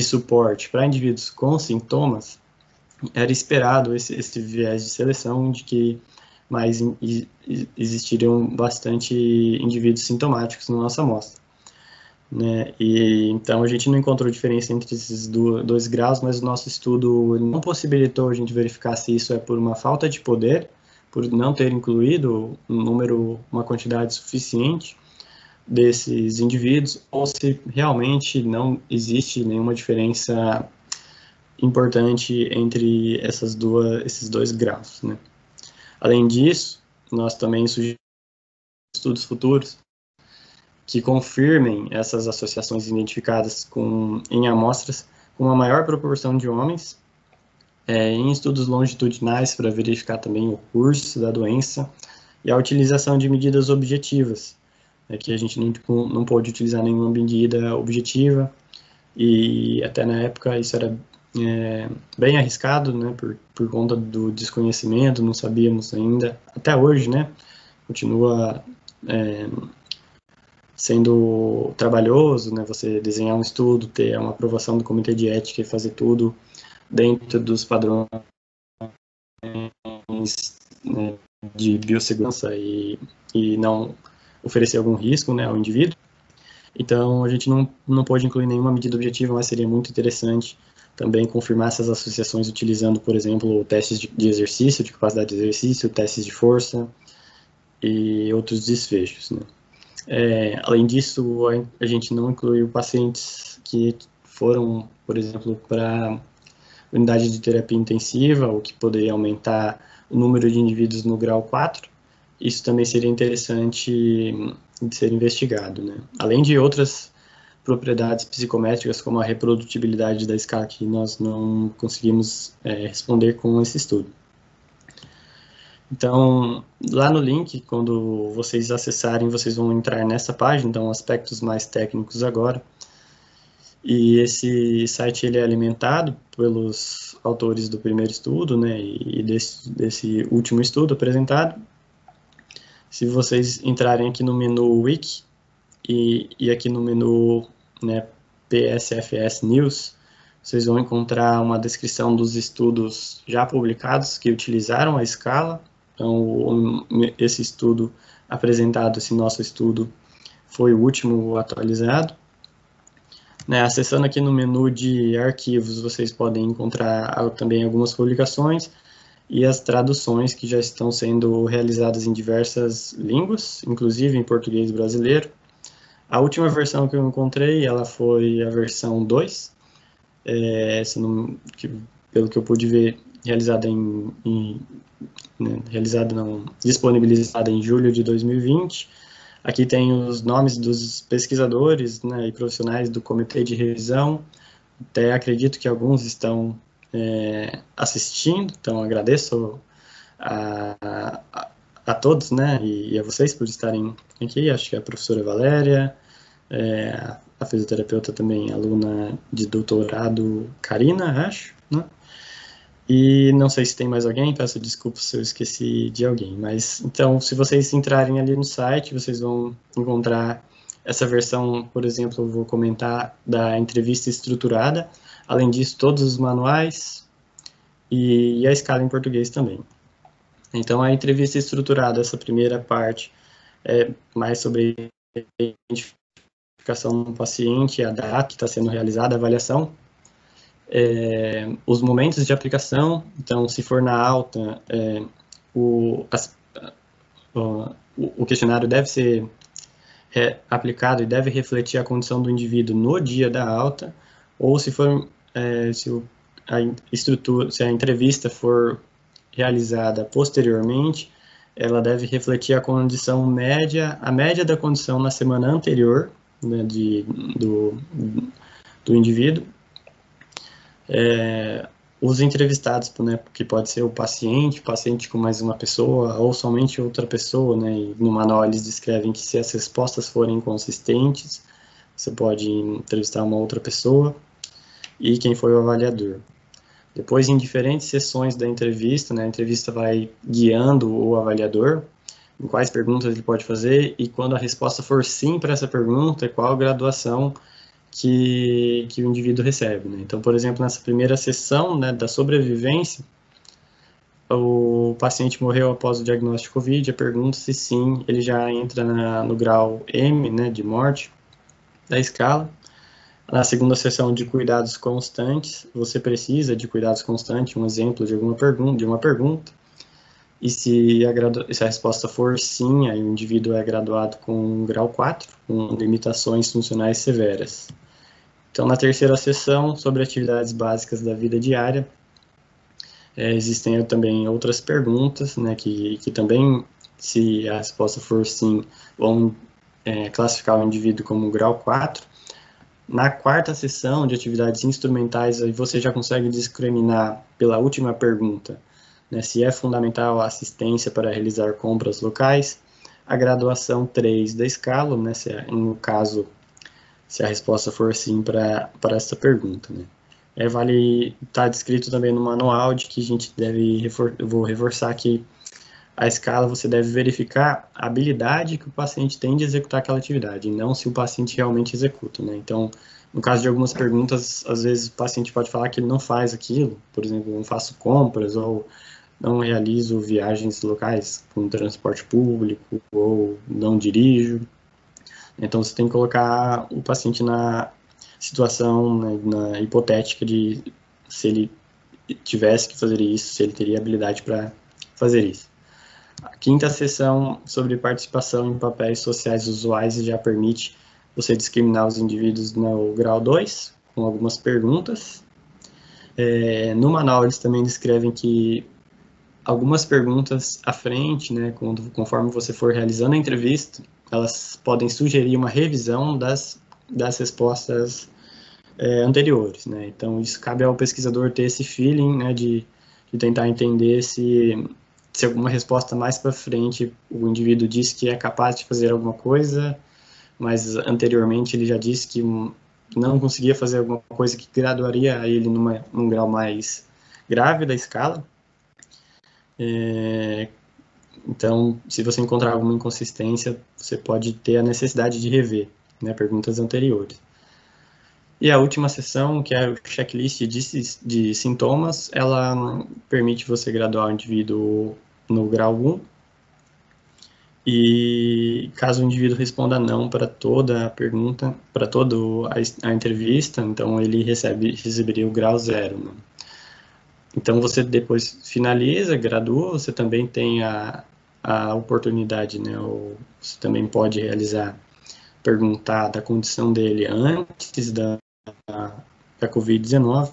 [SPEAKER 2] suporte para indivíduos com sintomas, era esperado esse viés de seleção de que existiriam bastante indivíduos sintomáticos na nossa amostra, né? E então a gente não encontrou diferença entre esses dois graus, mas o nosso estudo não possibilitou a gente verificar se isso é por uma falta de poder, por não ter incluído uma quantidade suficiente desses indivíduos, ou se realmente não existe nenhuma diferença importante entre esses dois graus, né? Além disso, nós também sugerimos estudos futuros que confirmem essas associações identificadas em amostras com uma maior proporção de homens, em estudos longitudinais para verificar também o curso da doença e a utilização de medidas objetivas, que a gente não pôde utilizar nenhuma medida objetiva, e até na época isso era bem arriscado, né, por conta do desconhecimento, não sabíamos ainda, até hoje, né, continua sendo trabalhoso, né, você desenhar um estudo, ter uma aprovação do comitê de ética e fazer tudo dentro dos padrões, né, de biossegurança e não oferecer algum risco, né, ao indivíduo. Então, a gente não pode incluir nenhuma medida objetiva, mas seria muito interessante também confirmar essas associações utilizando, por exemplo, testes de exercício, de capacidade de exercício, testes de força e outros desfechos, né. Além disso, a gente não incluiu pacientes que foram, por exemplo, para unidade de terapia intensiva, o que poderia aumentar o número de indivíduos no grau 4. Isso também seria interessante de ser investigado, né? Além de outras propriedades psicométricas, como a reprodutibilidade da escala, que nós não conseguimos responder com esse estudo. Então, lá no link, quando vocês acessarem, vocês vão entrar nessa página, então aspectos mais técnicos agora. E esse site ele é alimentado pelos autores do primeiro estudo, né, e desse último estudo apresentado. Se vocês entrarem aqui no menu Wiki e aqui no menu, né, PSFS News, vocês vão encontrar uma descrição dos estudos já publicados que utilizaram a escala. Então, esse estudo apresentado, esse nosso estudo, foi o último atualizado. Né, acessando aqui no menu de arquivos, vocês podem encontrar também algumas publicações e as traduções que já estão sendo realizadas em diversas línguas, inclusive em português brasileiro. A última versão que eu encontrei, ela foi a versão 2, pelo que eu pude ver, disponibilizada em julho de 2020. Aqui tem os nomes dos pesquisadores, né, e profissionais do comitê de revisão. Até acredito que alguns estão assistindo, então agradeço a todos, né, e a vocês por estarem aqui. Acho que a professora Valéria, a fisioterapeuta também, aluna de doutorado, Karina, acho, né? E não sei se tem mais alguém, peço desculpas se eu esqueci de alguém, mas então, se vocês entrarem ali no site, vocês vão encontrar essa versão, por exemplo, eu vou comentar da entrevista estruturada, além disso, todos os manuais e a escala em português também. Então, a entrevista estruturada, essa primeira parte, é mais sobre a identificação do paciente, a data que está sendo realizada, a avaliação, os momentos de aplicação. Então, se for na alta, o questionário deve ser aplicado e deve refletir a condição do indivíduo no dia da alta, ou se for se a entrevista for realizada posteriormente, ela deve refletir a condição média, a média da condição na semana anterior, né, do indivíduo. Os entrevistados, né, que pode ser o paciente com mais uma pessoa, ou somente outra pessoa, né, e no manual eles descrevem que se as respostas forem inconsistentes, você pode entrevistar uma outra pessoa, e quem foi o avaliador. Depois, em diferentes sessões da entrevista, né, a entrevista vai guiando o avaliador, em quais perguntas ele pode fazer, e quando a resposta for sim para essa pergunta, qual a graduação que o indivíduo recebe, né? Então, por exemplo, nessa primeira sessão, né, da sobrevivência, o paciente morreu após o diagnóstico de Covid, a pergunta se sim, ele já entra no grau M, né, de morte da escala. Na segunda sessão de cuidados constantes, você precisa de cuidados constantes, um exemplo de uma pergunta, e se a resposta for sim, aí o indivíduo é graduado com grau 4, com limitações funcionais severas. Então, na terceira sessão, sobre atividades básicas da vida diária, existem também outras perguntas, né, que também, se a resposta for sim, vão classificar o indivíduo como grau 4. Na quarta sessão de atividades instrumentais, aí você já consegue discriminar pela última pergunta, né, se é fundamental a assistência para realizar compras locais, a graduação 3 da escala, né, no caso, se a resposta for sim para essa pergunta, né. Vale estar descrito também no manual de que a gente eu vou reforçar que a escala você deve verificar a habilidade que o paciente tem de executar aquela atividade, e não se o paciente realmente executa, né? Então, no caso de algumas perguntas, às vezes o paciente pode falar que ele não faz aquilo, por exemplo, não faço compras, ou não realizo viagens locais com transporte público, ou não dirijo. Então, você tem que colocar o paciente na situação, né, na hipotética de se ele tivesse que fazer isso, se ele teria habilidade para fazer isso. A quinta sessão sobre participação em papéis sociais usuais já permite você discriminar os indivíduos no grau 2, com algumas perguntas. No manual eles também descrevem que algumas perguntas à frente, né, conforme você for realizando a entrevista, elas podem sugerir uma revisão das respostas anteriores, né? Então, isso cabe ao pesquisador ter esse feeling, né, de tentar entender se alguma resposta mais para frente o indivíduo disse que é capaz de fazer alguma coisa, mas anteriormente ele já disse que não conseguia fazer alguma coisa que graduaria ele num grau mais grave da escala. Então, se você encontrar alguma inconsistência, você pode ter a necessidade de rever, né, perguntas anteriores. E a última seção, que é o checklist de sintomas, ela permite você graduar o indivíduo no grau 1, e caso o indivíduo responda não para toda a pergunta, para toda a entrevista, então ele receberia o grau 0. Né? Então você depois finaliza, gradua, você também tem a oportunidade, né? Ou você também pode perguntar da condição dele antes da Covid-19.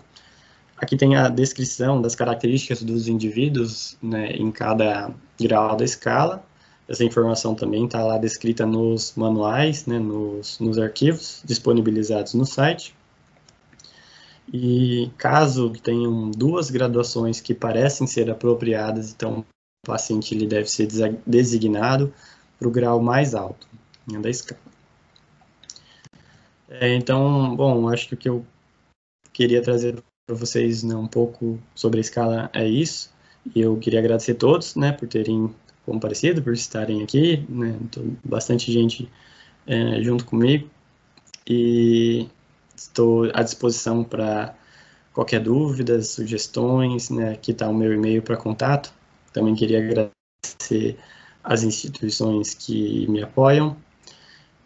[SPEAKER 2] Aqui tem a descrição das características dos indivíduos, né, em cada grau da escala. Essa informação também está lá descrita nos manuais, né, nos arquivos disponibilizados no site. E caso tenham duas graduações que parecem ser apropriadas, então o paciente ele deve ser designado para o grau mais alto, né, da escala. Então, bom, acho que o que eu queria trazer para vocês, né, um pouco sobre a escala é isso. E eu queria agradecer a todos, né, por terem comparecido, por estarem aqui, né, bastante gente junto comigo, e estou à disposição para qualquer dúvida, sugestões, né, aqui está o meu e-mail para contato. Também queria agradecer as instituições que me apoiam,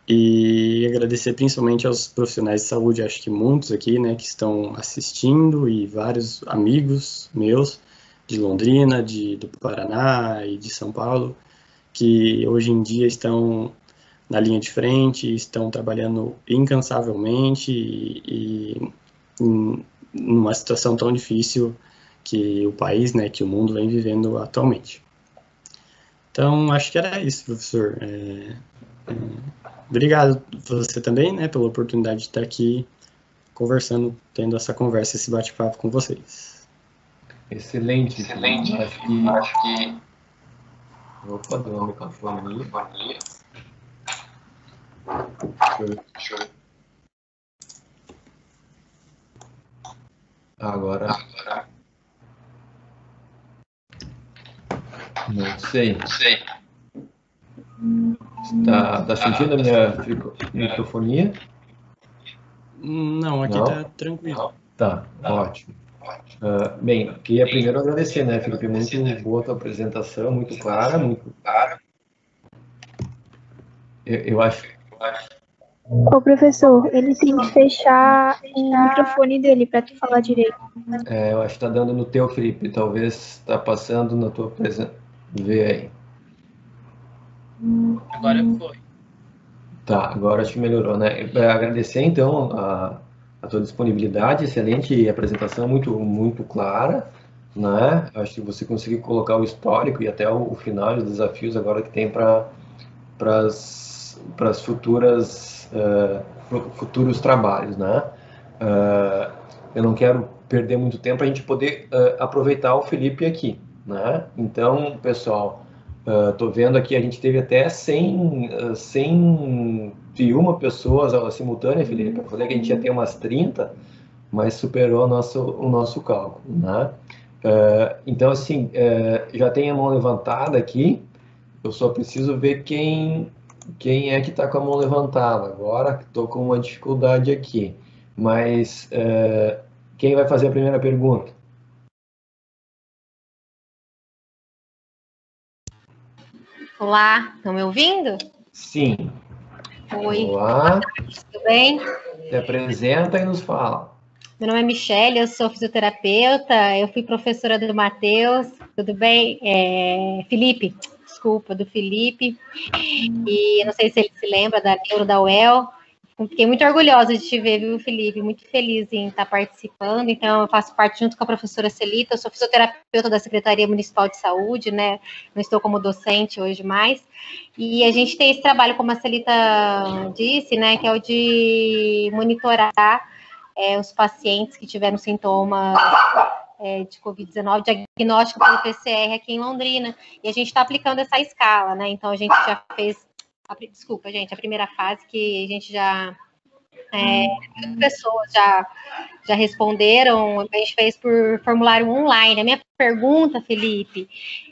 [SPEAKER 2] e agradecer principalmente aos profissionais de saúde, acho que muitos aqui, né, que estão assistindo, e vários amigos meus de Londrina, do Paraná e de São Paulo, que hoje em dia estão na linha de frente, estão trabalhando incansavelmente e numa situação tão difícil que o país, né, que o mundo vem vivendo atualmente. Então, acho que era isso, professor. Obrigado você também, né, pela oportunidade de estar aqui conversando, tendo essa conversa, esse bate-papo com vocês.
[SPEAKER 1] Excelente. Acho que... Opa, deu uma microfonia. Show. Agora... Não sei. Tá sentindo a minha microfonia?
[SPEAKER 2] Não, aqui está tranquilo.
[SPEAKER 1] Tá, ótimo. Bem, queria primeiro agradecer, né, Felipe? Muito boa a tua apresentação, muito clara, Eu acho...
[SPEAKER 3] Ô, professor, ele tem que fechar o microfone dele para tu falar direito.
[SPEAKER 1] Eu acho que tá dando no teu, Felipe. Talvez tá passando na tua apresentação. Vê aí.
[SPEAKER 2] Agora foi.
[SPEAKER 1] Tá, agora acho que melhorou, né? Agradecer, então, a tua disponibilidade, excelente apresentação, muito clara, né? Acho que você conseguiu colocar o histórico e até o final dos desafios agora que tem para as futuros trabalhos, né? Eu não quero perder muito tempo para a gente poder aproveitar o Felipe aqui, né? Então, pessoal, estou vendo aqui, a gente teve até 101 pessoas simultâneas, Felipe. Eu falei que a gente ia ter umas 30, mas superou o nosso cálculo, né? Então, assim, já tem a mão levantada aqui, eu só preciso ver quem é que está com a mão levantada. Agora estou com uma dificuldade aqui, mas quem vai fazer a primeira pergunta?
[SPEAKER 4] Olá, estão me ouvindo?
[SPEAKER 1] Sim.
[SPEAKER 4] Oi.
[SPEAKER 1] Olá.
[SPEAKER 4] Tudo bem?
[SPEAKER 1] Se apresenta e nos fala.
[SPEAKER 4] Meu nome é Michele, eu sou fisioterapeuta, eu fui professora do Matheus, tudo bem? Felipe, desculpa, do Felipe, e eu não sei se ele se lembra da Neuro da UEL. Fiquei muito orgulhosa de te ver, viu, Felipe? Muito feliz em estar participando. Então, eu faço parte junto com a professora Celita. Eu sou fisioterapeuta da Secretaria Municipal de Saúde, né? Não estou como docente hoje mais. E a gente tem esse trabalho, como a Celita disse, né? Que é o de monitorar os pacientes que tiveram sintomas de Covid-19, diagnóstico pelo PCR aqui em Londrina. E a gente está aplicando essa escala, né? Então, a gente já fez... Desculpa, gente, a primeira fase que a gente já... pessoas já responderam, a gente fez por formulário online. A minha pergunta, Felipe,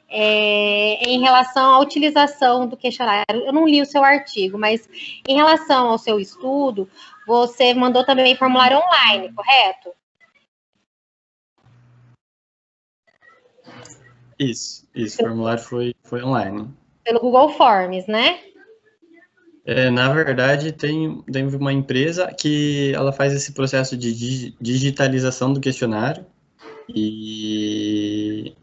[SPEAKER 4] é em relação à utilização do questionário. Eu não li o seu artigo, mas em relação ao seu estudo, você mandou também formulário online, correto?
[SPEAKER 2] Isso, o formulário foi online.
[SPEAKER 4] Pelo Google Forms, né?
[SPEAKER 2] Na verdade, tem uma empresa que ela faz esse processo de digitalização do questionário e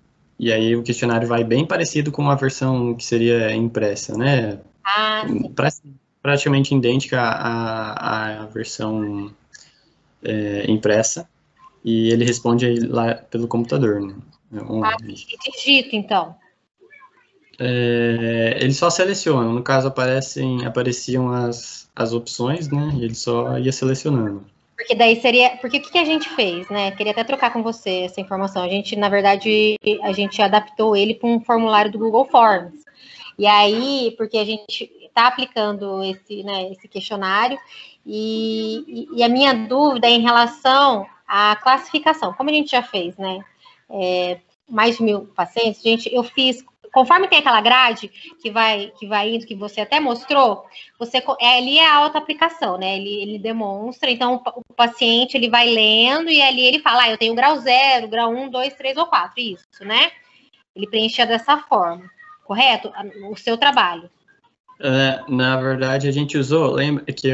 [SPEAKER 2] aí o questionário vai bem parecido com a versão que seria impressa, né?
[SPEAKER 4] Ah, sim.
[SPEAKER 2] Praticamente idêntica à versão impressa, e ele responde aí lá pelo computador, né?
[SPEAKER 4] E digito, então.
[SPEAKER 2] Ele só seleciona, no caso apareciam as opções, né? E ele só ia selecionando.
[SPEAKER 4] Porque daí seria. Porque o que a gente fez, né? Queria até trocar com você essa informação. A gente, na verdade, a gente adaptou ele para um formulário do Google Forms. E aí, porque a gente está aplicando esse questionário, e a minha dúvida é em relação à classificação. Como a gente já fez, né? Mais de 1.000 pacientes, eu fiz. Conforme tem aquela grade que vai indo, que você até mostrou, ali é a autoaplicação, né? Ele demonstra, então o paciente ele vai lendo e ali ele fala, eu tenho grau 0, grau 1, 2, 3 ou 4, isso, né? Ele preenchia dessa forma, correto? O seu trabalho.
[SPEAKER 2] Na verdade, a gente usou, lembra que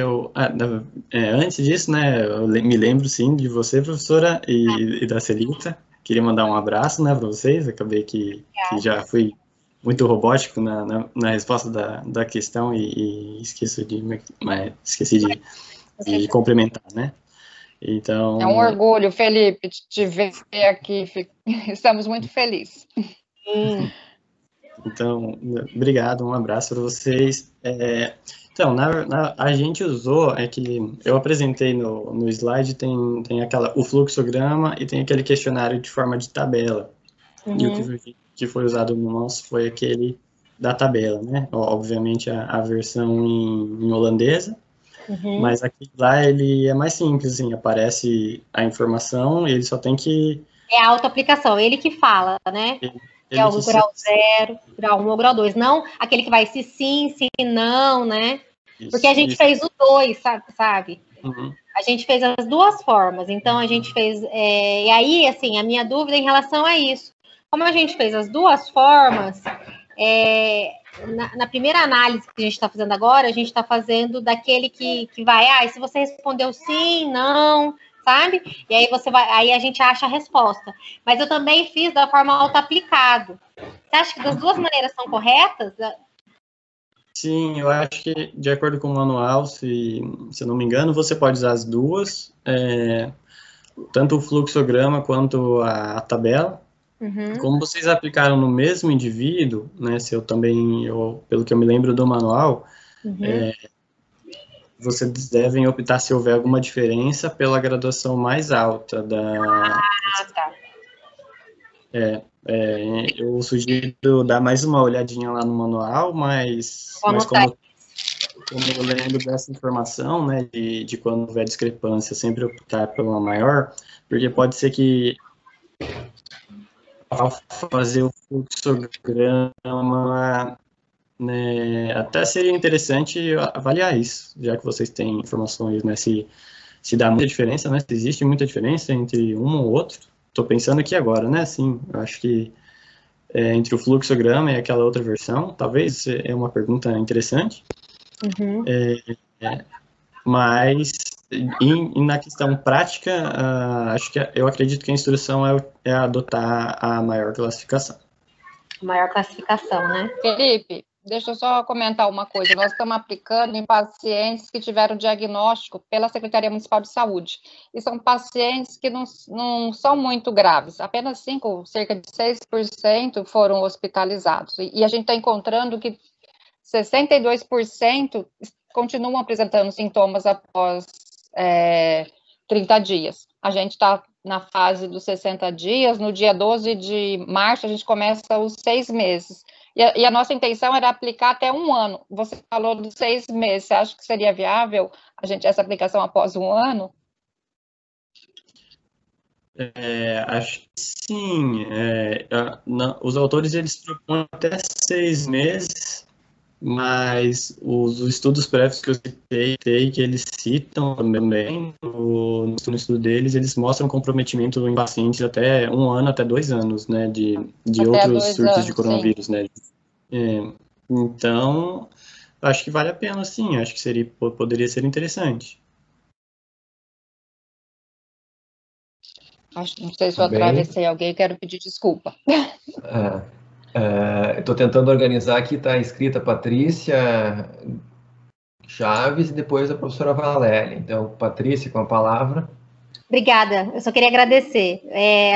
[SPEAKER 2] antes disso, né, eu me lembro sim de você, professora, e da Celita. Queria mandar um abraço, né, para vocês. Acabei que já fui muito robótico na resposta da questão e esqueci de complementar, né? Então...
[SPEAKER 5] É um orgulho, Felipe, te ver aqui. Estamos muito felizes.
[SPEAKER 2] Então, obrigado, um abraço para vocês. Então, a gente usou, que eu apresentei no slide, tem o fluxograma e tem aquele questionário de forma de tabela. E o que foi usado no nosso foi aquele da tabela, né? Obviamente a versão em holandesa, mas aqui lá ele é mais simples, assim, aparece a informação e ele só tem que...
[SPEAKER 4] É a autoaplicação, ele que fala, né? É o grau 0, grau 1 ou grau 2. Não aquele que vai se sim, se não, né? Porque a gente fez o 2, sabe? A gente fez as duas formas. Então, a gente fez... e aí, assim, a minha dúvida em relação a isso. Como a gente fez as duas formas, na primeira análise que a gente está fazendo agora, a gente está fazendo daquele que vai... se você respondeu sim, não... sabe? E aí aí a gente acha a resposta. Mas eu também fiz da forma auto-aplicado. Você acha que das duas maneiras são corretas?
[SPEAKER 2] Sim, eu acho que de acordo com o manual, se eu não me engano, você pode usar as duas, tanto o fluxograma quanto a tabela. Como vocês aplicaram no mesmo indivíduo, né? Pelo que eu me lembro do manual, vocês devem optar, se houver alguma diferença, pela graduação mais alta da...
[SPEAKER 4] tá.
[SPEAKER 2] Eu sugiro dar mais uma olhadinha lá no manual, mas como eu lembro dessa informação, né, de quando houver discrepância, sempre optar pela maior, porque pode ser que ao fazer o fluxograma, né, até seria interessante avaliar isso, já que vocês têm informações, né, se dá muita diferença, né, se existe muita diferença entre um ou outro. Estou pensando aqui agora, né, assim, eu acho que entre o fluxograma e aquela outra versão, talvez é uma pergunta interessante, mas na questão prática, eu acredito que a instrução é adotar a maior classificação.
[SPEAKER 4] Maior classificação, né?
[SPEAKER 5] Felipe, deixa eu só comentar uma coisa. Nós estamos aplicando em pacientes que tiveram diagnóstico pela Secretaria Municipal de Saúde. E são pacientes que não são muito graves. Apenas cerca de 6% foram hospitalizados. E a gente está encontrando que 62% continuam apresentando sintomas após 30 dias. A gente está na fase dos 60 dias, no dia 12 de março a gente começa os 6 meses. E a nossa intenção era aplicar até 1 ano. Você falou dos 6 meses, você acha que seria viável essa aplicação após 1 ano?
[SPEAKER 2] Acho que sim. Os autores, eles propõem até 6 meses, mas os estudos prévios que eu citei, que eles citam também no estudo deles, eles mostram comprometimento em pacientes até 1 ano, até 2 anos, né, de outros surtos de coronavírus, sim, né. Então, acho que vale a pena, sim, acho que poderia ser interessante.
[SPEAKER 5] Não sei se eu atravessei alguém, quero pedir desculpa.
[SPEAKER 1] Estou tentando organizar aqui, está escrita Patrícia Chaves e depois a professora Valéria. Então, Patrícia, com a palavra.
[SPEAKER 4] Obrigada, eu só queria agradecer.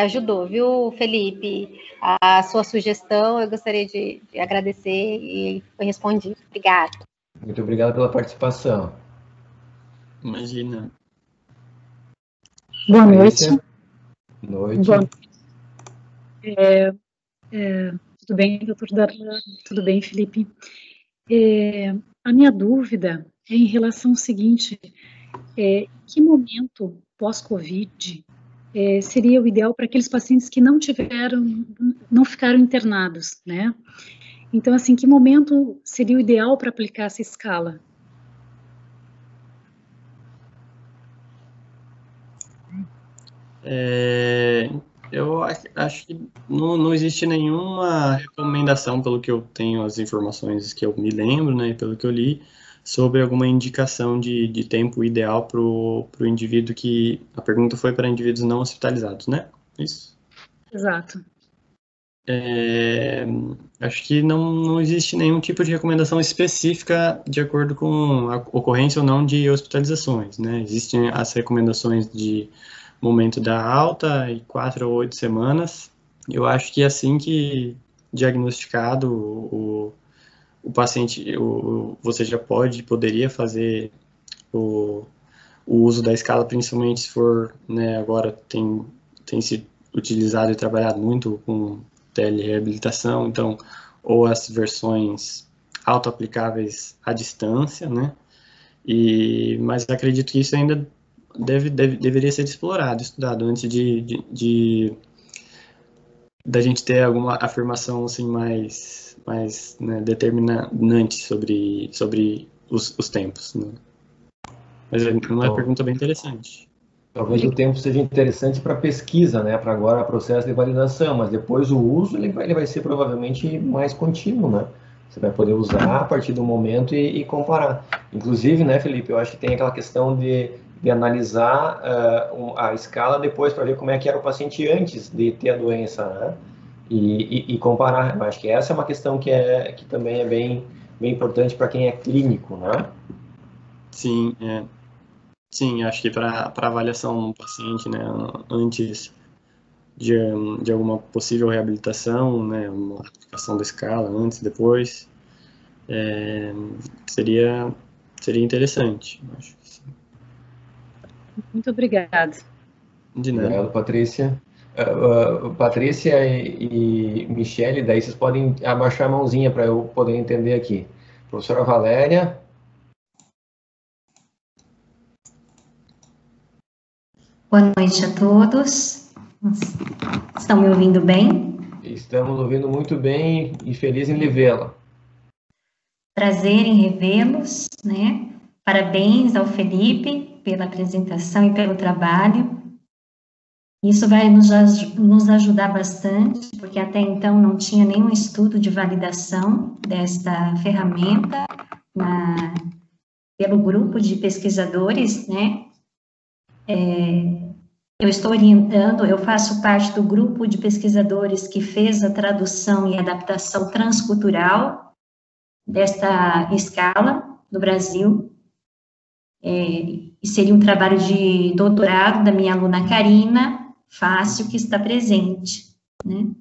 [SPEAKER 4] Ajudou, viu, Felipe? A sua sugestão, eu gostaria de agradecer e foi respondido. Obrigada.
[SPEAKER 1] Muito obrigado pela participação.
[SPEAKER 2] Imagina.
[SPEAKER 6] Boa noite.
[SPEAKER 1] Boa noite.
[SPEAKER 6] Tudo bem, doutor Darlan? Tudo bem, Felipe? A minha dúvida é em relação ao seguinte, que momento pós-Covid seria o ideal para aqueles pacientes que não ficaram internados, né? Então, assim, que momento seria o ideal para aplicar essa escala?
[SPEAKER 2] Eu acho que não existe nenhuma recomendação, pelo que eu tenho, as informações que eu me lembro, né, pelo que eu li, sobre alguma indicação de tempo ideal para o indivíduo que... A pergunta foi para indivíduos não hospitalizados, né? Isso?
[SPEAKER 6] Exato.
[SPEAKER 2] Acho que não existe nenhum tipo de recomendação específica de acordo com a ocorrência ou não de hospitalizações, né? Existem as recomendações de momento da alta e 4 ou 8 semanas. Eu acho que assim que diagnosticado o paciente, você já poderia fazer o uso da escala, principalmente se for, né, agora tem sido utilizado e trabalhado muito com telereabilitação, então, ou as versões auto-aplicáveis à distância, né, mas acredito que isso ainda deveria ser explorado, estudado, antes da gente ter alguma afirmação assim mais né, determinante sobre os tempos, né? Mas é uma pergunta bem interessante.
[SPEAKER 1] Talvez o tempo seja interessante para pesquisa, né? Para agora o processo de validação, mas depois o uso ele vai ser provavelmente mais contínuo, né? Você vai poder usar a partir do momento e comparar. Inclusive, né, Felipe, eu acho que tem aquela questão de analisar a escala depois para ver como é que era o paciente antes de ter a doença, né? E comparar. Eu acho que essa é uma questão que também é bem importante para quem é clínico, né?
[SPEAKER 2] Sim, Sim, acho que para avaliação do paciente, né, antes de alguma possível reabilitação, né, uma aplicação da escala, antes, depois, seria interessante, acho que sim.
[SPEAKER 6] Muito obrigada.
[SPEAKER 2] De nada.
[SPEAKER 1] Obrigado, Patrícia. Patrícia e Michele, daí vocês podem abaixar a mãozinha para eu poder entender aqui. Professora Valéria.
[SPEAKER 7] Boa noite a todos. Estão me ouvindo bem?
[SPEAKER 1] Estamos ouvindo muito bem e feliz em revê-la.
[SPEAKER 7] Prazer em revê-los, né? Parabéns ao Felipe pela apresentação e pelo trabalho. Isso vai nos ajudar bastante, porque até então não tinha nenhum estudo de validação desta ferramenta pelo grupo de pesquisadores, né? Eu estou orientando, eu faço parte do grupo de pesquisadores que fez a tradução e adaptação transcultural desta escala no Brasil, e seria um trabalho de doutorado da minha aluna Karina Fácil, que está presente, né?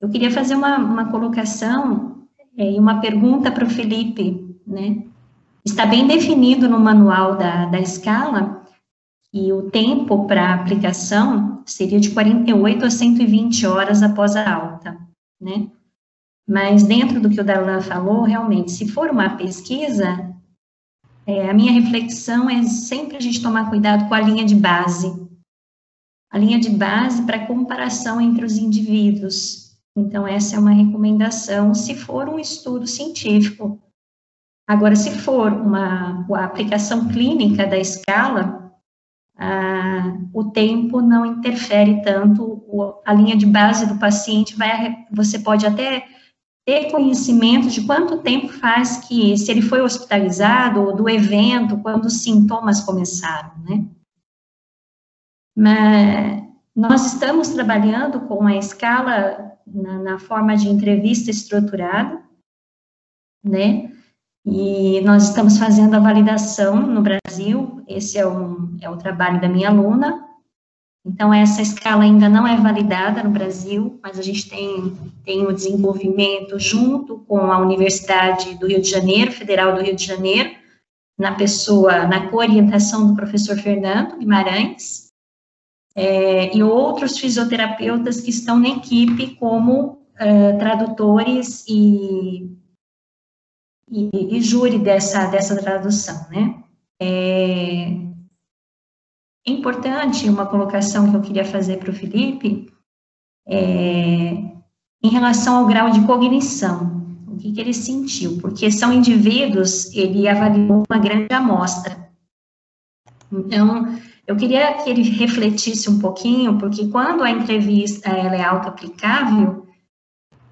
[SPEAKER 7] Eu queria fazer uma colocação e uma pergunta para o Felipe, né? Está bem definido no manual da escala, e o tempo para aplicação seria de 48 a 120 horas após a alta, né? Mas dentro do que o Darlan falou, realmente, se for uma pesquisa, a minha reflexão é sempre a gente tomar cuidado com a linha de base. A linha de base para comparação entre os indivíduos. Então, essa é uma recomendação, se for um estudo científico, Agora, se for a aplicação clínica da escala, o tempo não interfere tanto, a linha de base do paciente você pode até ter conhecimento de quanto tempo faz que, se ele foi hospitalizado, ou do evento, quando os sintomas começaram, né? Mas nós estamos trabalhando com a escala na forma de entrevista estruturada, né? E nós estamos fazendo a validação no Brasil, esse é o trabalho da minha aluna. Então, essa escala ainda não é validada no Brasil, mas a gente tem o desenvolvimento junto com a Universidade do Rio de Janeiro, Federal do Rio de Janeiro, na coorientação do professor Fernando Guimarães, e outros fisioterapeutas que estão na equipe como tradutores e júri dessa tradução, né? É importante uma colocação que eu queria fazer para o Felipe, em relação ao grau de cognição, o que ele sentiu, porque são indivíduos, ele avaliou uma grande amostra. Então, eu queria que ele refletisse um pouquinho, porque quando a entrevista ela é auto-aplicável,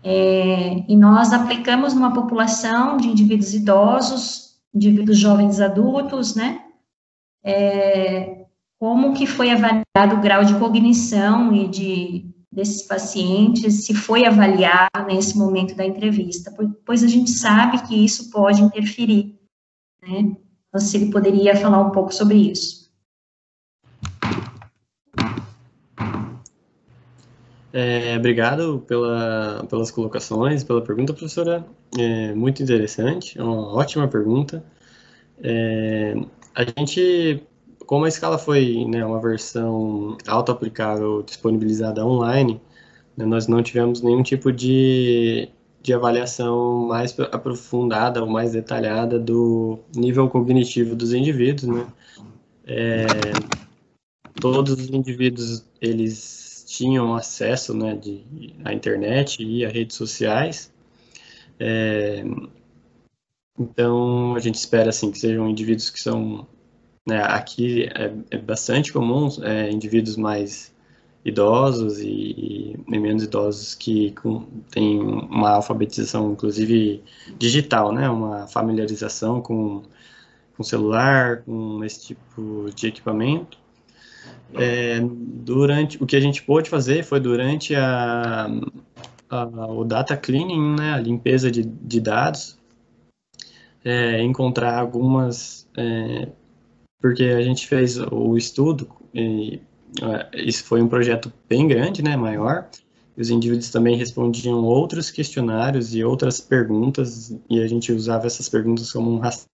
[SPEAKER 7] e nós aplicamos numa população de indivíduos idosos, indivíduos jovens adultos, né, como que foi avaliado o grau de cognição desses pacientes, se foi avaliado nesse momento da entrevista, pois a gente sabe que isso pode interferir, né, então se ele poderia falar um pouco sobre isso.
[SPEAKER 2] Obrigado pelas colocações, pela pergunta, professora. Muito interessante, é uma ótima pergunta. A gente, como a escala foi, né, uma versão auto-aplicável disponibilizada online, né, nós não tivemos nenhum tipo de avaliação mais aprofundada ou mais detalhada do nível cognitivo dos indivíduos, né? Todos os indivíduos, eles tinham acesso, né, à internet e a redes sociais. Então, a gente espera, assim, que sejam indivíduos que são, né, aqui é bastante comum, indivíduos mais idosos e menos idosos que têm uma alfabetização, inclusive, digital, né, uma familiarização com celular, com esse tipo de equipamento. O que a gente pôde fazer foi durante o data cleaning, né, a limpeza de dados, encontrar algumas, porque a gente fez o estudo, isso foi um projeto bem grande, né, maior, e os indivíduos também respondiam outros questionários e outras perguntas, e a gente usava essas perguntas como um rastreio.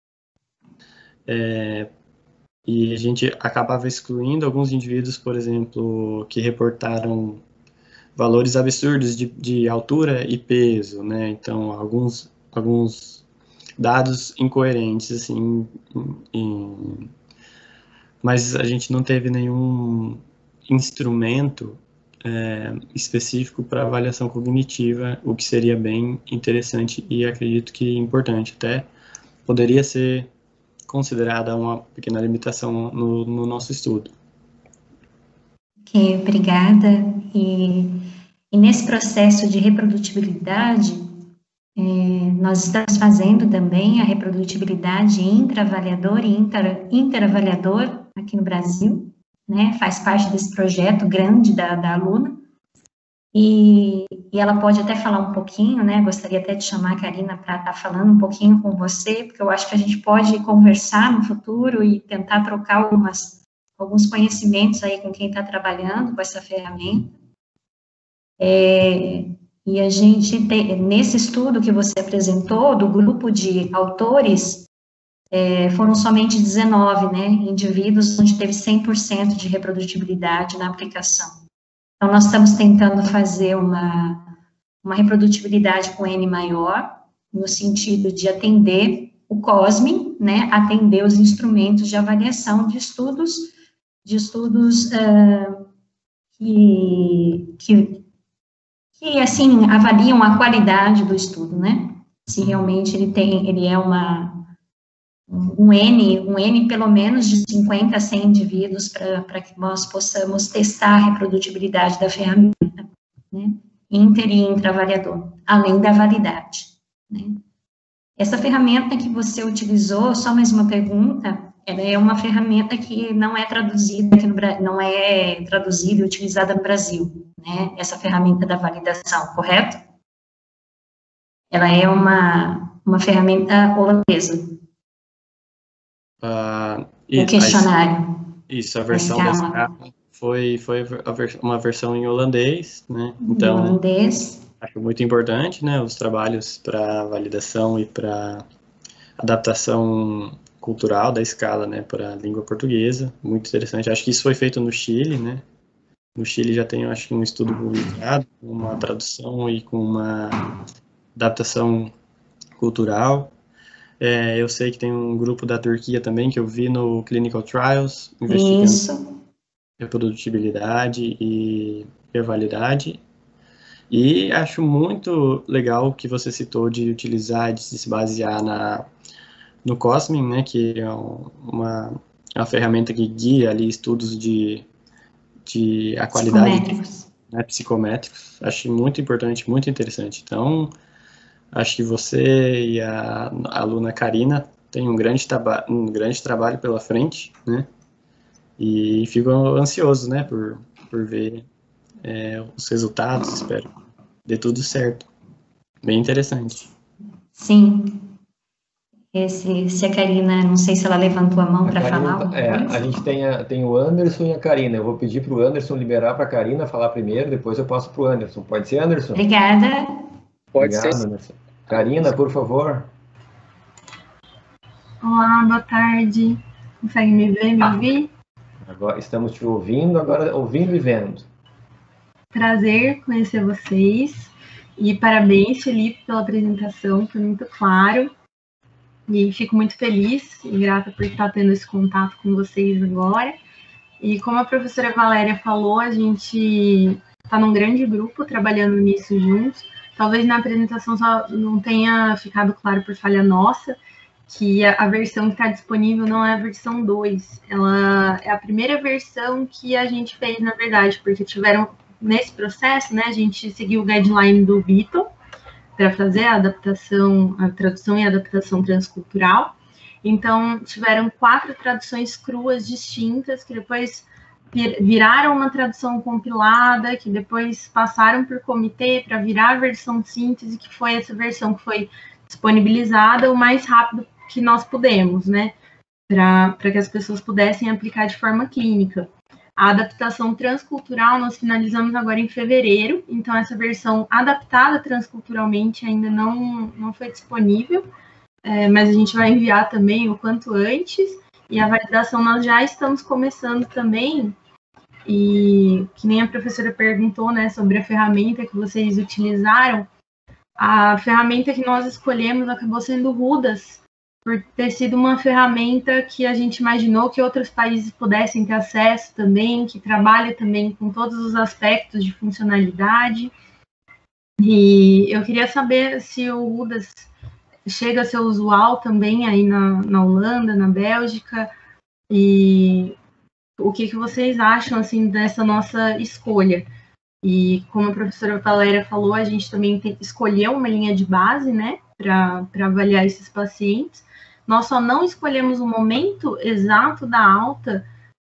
[SPEAKER 2] E a gente acabava excluindo alguns indivíduos, por exemplo, que reportaram valores absurdos de altura e peso, né? Então, alguns dados incoerentes, assim, mas a gente não teve nenhum instrumento específico para avaliação cognitiva, o que seria bem interessante e acredito que importante. Até poderia ser considerada uma pequena limitação no nosso estudo.
[SPEAKER 7] Ok, obrigada. E nesse processo de reprodutibilidade, nós estamos fazendo também a reprodutibilidade intra-avaliador e interavaliador aqui no Brasil, né? Faz parte desse projeto grande da aluna. E ela pode até falar um pouquinho, né, gostaria até de chamar a Karina para estar falando um pouquinho com você, porque eu acho que a gente pode conversar no futuro e tentar trocar alguns conhecimentos aí com quem está trabalhando com essa ferramenta. E a gente tem, nesse estudo que você apresentou, do grupo de autores, foram somente 19, né, indivíduos onde teve 100% de reprodutibilidade na aplicação. Então, nós estamos tentando fazer uma reprodutibilidade com N maior, no sentido de atender o COSME, né, atender os instrumentos de avaliação de estudos que assim, avaliam a qualidade do estudo, né, se realmente ele é uma um N pelo menos de 50 a 100 indivíduos para que nós possamos testar a reprodutibilidade da ferramenta, né? Inter e intraavaliador, além da validade, né? Essa ferramenta que você utilizou, só mais uma pergunta, ela é uma ferramenta que não é traduzida aqui no Brasil, não é traduzida e utilizada no Brasil, né? Essa ferramenta da validação, correto? Ela é uma ferramenta holandesa. O questionário.
[SPEAKER 2] Isso, a versão da escala foi uma versão em holandês, né? Então,
[SPEAKER 7] em holandês.
[SPEAKER 2] Acho muito importante, né, os trabalhos para validação e para adaptação cultural da escala, né, para a língua portuguesa. Muito interessante. Acho que isso foi feito no Chile, né? No Chile já tem, acho que, um estudo publicado, com uma tradução e com uma adaptação cultural. Eu sei que tem um grupo da Turquia também, que eu vi no Clinical Trials, investigando reprodutibilidade e validade. E acho muito legal o que você citou de utilizar, de se basear no Cosmin, né, que é uma ferramenta que guia ali estudos de a qualidade psicométricos. Acho muito importante, muito interessante. Então, acho que você e a aluna Karina têm um grande trabalho pela frente, né? E fico ansioso, né, por ver os resultados. Espero que dê tudo certo. Bem interessante.
[SPEAKER 7] Sim. Se a Karina, não sei se ela levantou a mão para falar.
[SPEAKER 1] A gente tem o Anderson e a Karina. Eu vou pedir para o Anderson liberar para a Karina falar primeiro, depois eu passo para o Anderson. Pode ser, Anderson?
[SPEAKER 7] Obrigada.
[SPEAKER 1] Pode ser. Anderson. Karina, por favor.
[SPEAKER 8] Olá, boa tarde. Consegue me ver, me ouvir?
[SPEAKER 1] Agora estamos te ouvindo, agora ouvindo e vendo.
[SPEAKER 8] Prazer conhecer vocês. E parabéns, Felipe, pela apresentação, foi muito claro. E fico muito feliz e grata por estar tendo esse contato com vocês agora. E como a professora Valéria falou, a gente está num grande grupo trabalhando nisso juntos. Talvez na apresentação só não tenha ficado claro por falha nossa, que a versão que está disponível não é a versão 2. Ela é a primeira versão que a gente fez, na verdade, porque tiveram, nesse processo, né, a gente seguiu o guideline do Vitor, para fazer a tradução e adaptação transcultural. Então, tiveram 4 traduções cruas distintas, que depois viraram uma tradução compilada, que depois passaram por comitê para virar a versão síntese, que foi essa versão que foi disponibilizada o mais rápido que nós pudemos, né? Para que as pessoas pudessem aplicar de forma clínica. A adaptação transcultural nós finalizamos agora em fevereiro, então essa versão adaptada transculturalmente ainda não foi disponível, mas a gente vai enviar também o quanto antes, e a validação nós já estamos começando também, e que nem a professora perguntou, né, sobre a ferramenta que vocês utilizaram, a ferramenta que nós escolhemos acabou sendo o Rudas, por ter sido uma ferramenta que a gente imaginou que outros países pudessem ter acesso também, que trabalha também com todos os aspectos de funcionalidade. E eu queria saber se o Rudas chega a ser usual também aí na Holanda, na Bélgica, e o que vocês acham assim dessa nossa escolha. E como a professora Valéria falou, a gente também escolheu uma linha de base, né, para avaliar esses pacientes. Nós só não escolhemos o momento exato da alta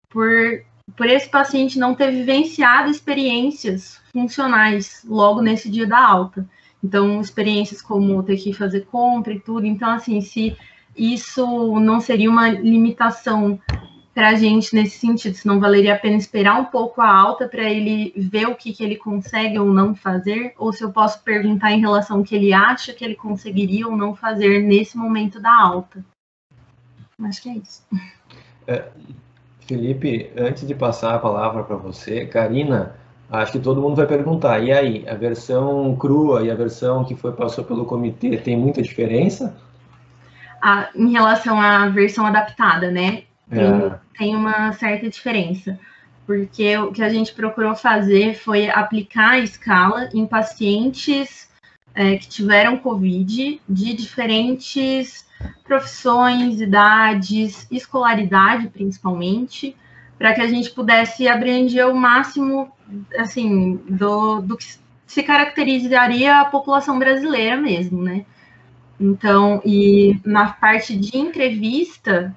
[SPEAKER 8] por esse paciente não ter vivenciado experiências funcionais logo nesse dia da alta. Então, experiências como ter que fazer compra e tudo. Então, assim, se isso não seria uma limitação para a gente nesse sentido, se não valeria a pena esperar um pouco a alta para ele ver o que ele consegue ou não fazer, ou se eu posso perguntar em relação ao que ele acha que ele conseguiria ou não fazer nesse momento da alta. Acho que é isso.
[SPEAKER 1] Felipe, antes de passar a palavra para você, Karina, acho que todo mundo vai perguntar, e aí, a versão crua e a versão que passou pelo comitê tem muita diferença?
[SPEAKER 8] Em relação à versão adaptada, né? Tem uma certa diferença, porque o que a gente procurou fazer foi aplicar a escala em pacientes que tiveram COVID de diferentes profissões, idades, escolaridade, principalmente, para que a gente pudesse abranger o máximo, assim, do que se caracterizaria a população brasileira mesmo, né? Então, e na parte de entrevista,